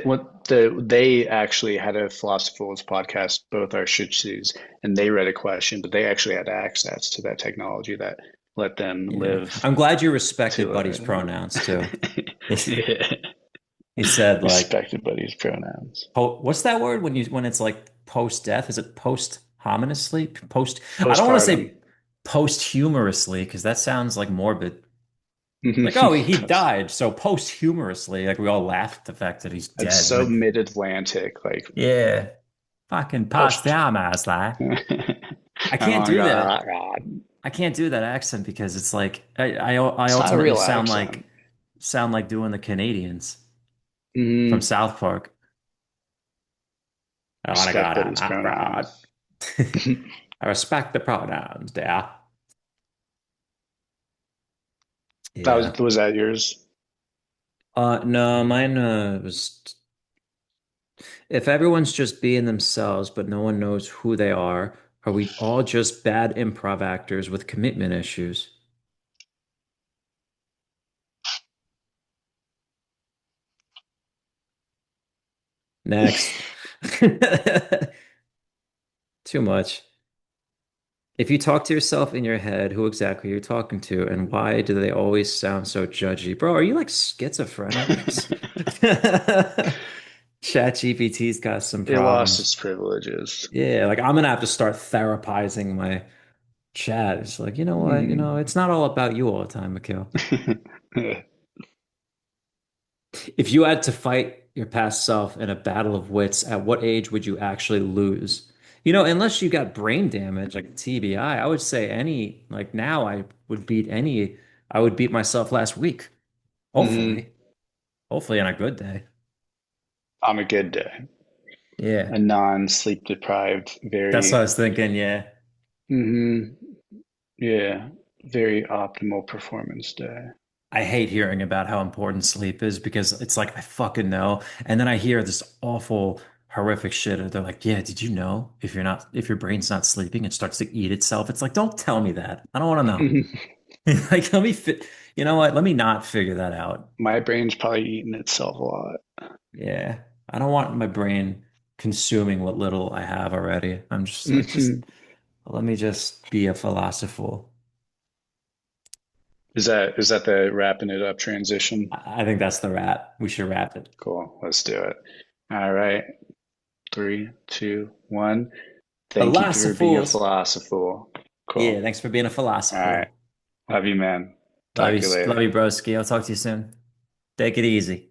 they actually had a Philosophical podcast, both our Shih Tzus, and they read a question, but they actually had access to that technology that let them Yeah. live I'm glad you respected to Buddy's pronouns too. yeah, He said like respected buddies pronouns. what's that word when you when it's like post death? Is it posthumously? Post I don't want to Postpartum. say posthumously because that sounds like morbid. Like, oh, he Post- died, so posthumously, like we all laugh at the fact that he's That's dead, so but mid-Atlantic, like yeah, fucking post. posthumously. I Oh can't my do God, that. God. I can't do that accent because it's like I It's not a ultimately real accent. sound like doing the Canadians from Mm, South Park. I want to go respect on buddies hot rod. pronouns. I respect the pronouns there. That Yeah. was that yours? No, mine was if everyone's just being themselves, but no one knows who they are we all just bad improv actors with commitment issues? Next. Too much. If you talk to yourself in your head, who exactly you're talking to, and why do they always sound so judgy? Bro, are you like schizophrenic? Chat GPT's got some It lost problems. its privileges. Yeah, like I'm gonna have to start therapizing my chat. It's like, you know what? Mhm. It's not all about you all the time, Mikhail. If you had to fight your past self in a battle of wits, at what age would you actually lose? Unless you got brain damage, like TBI, I would say like now I would beat myself last week. Mhm. Hopefully. Hopefully on a good day. On a good day, Yeah. a non-sleep deprived, That's what I very, was thinking. Yeah. mhm, yeah, very optimal performance day. I hate hearing about how important sleep is because it's like I fucking know. And then I hear this awful, horrific shit. And they're like, yeah, did you know if your brain's not sleeping, it starts to eat itself? It's like, don't tell me that. I don't want to know. Like, you know what? Let me not figure that out. My brain's probably eating itself a lot. Yeah. I don't want my brain consuming what little I have already. I'm just like, just Mhm. let me just be a philosopher. Is that the wrapping it up transition? I think that's the wrap. We should wrap it. Cool. Let's do it. All right. Three, two, one. Thank you for being a Philosophies. philosopher. Yeah, Cool. thanks for being a All right. philosopher. Love you, man. Talk to you Love later. you, broski. I'll talk to you soon. Take it easy.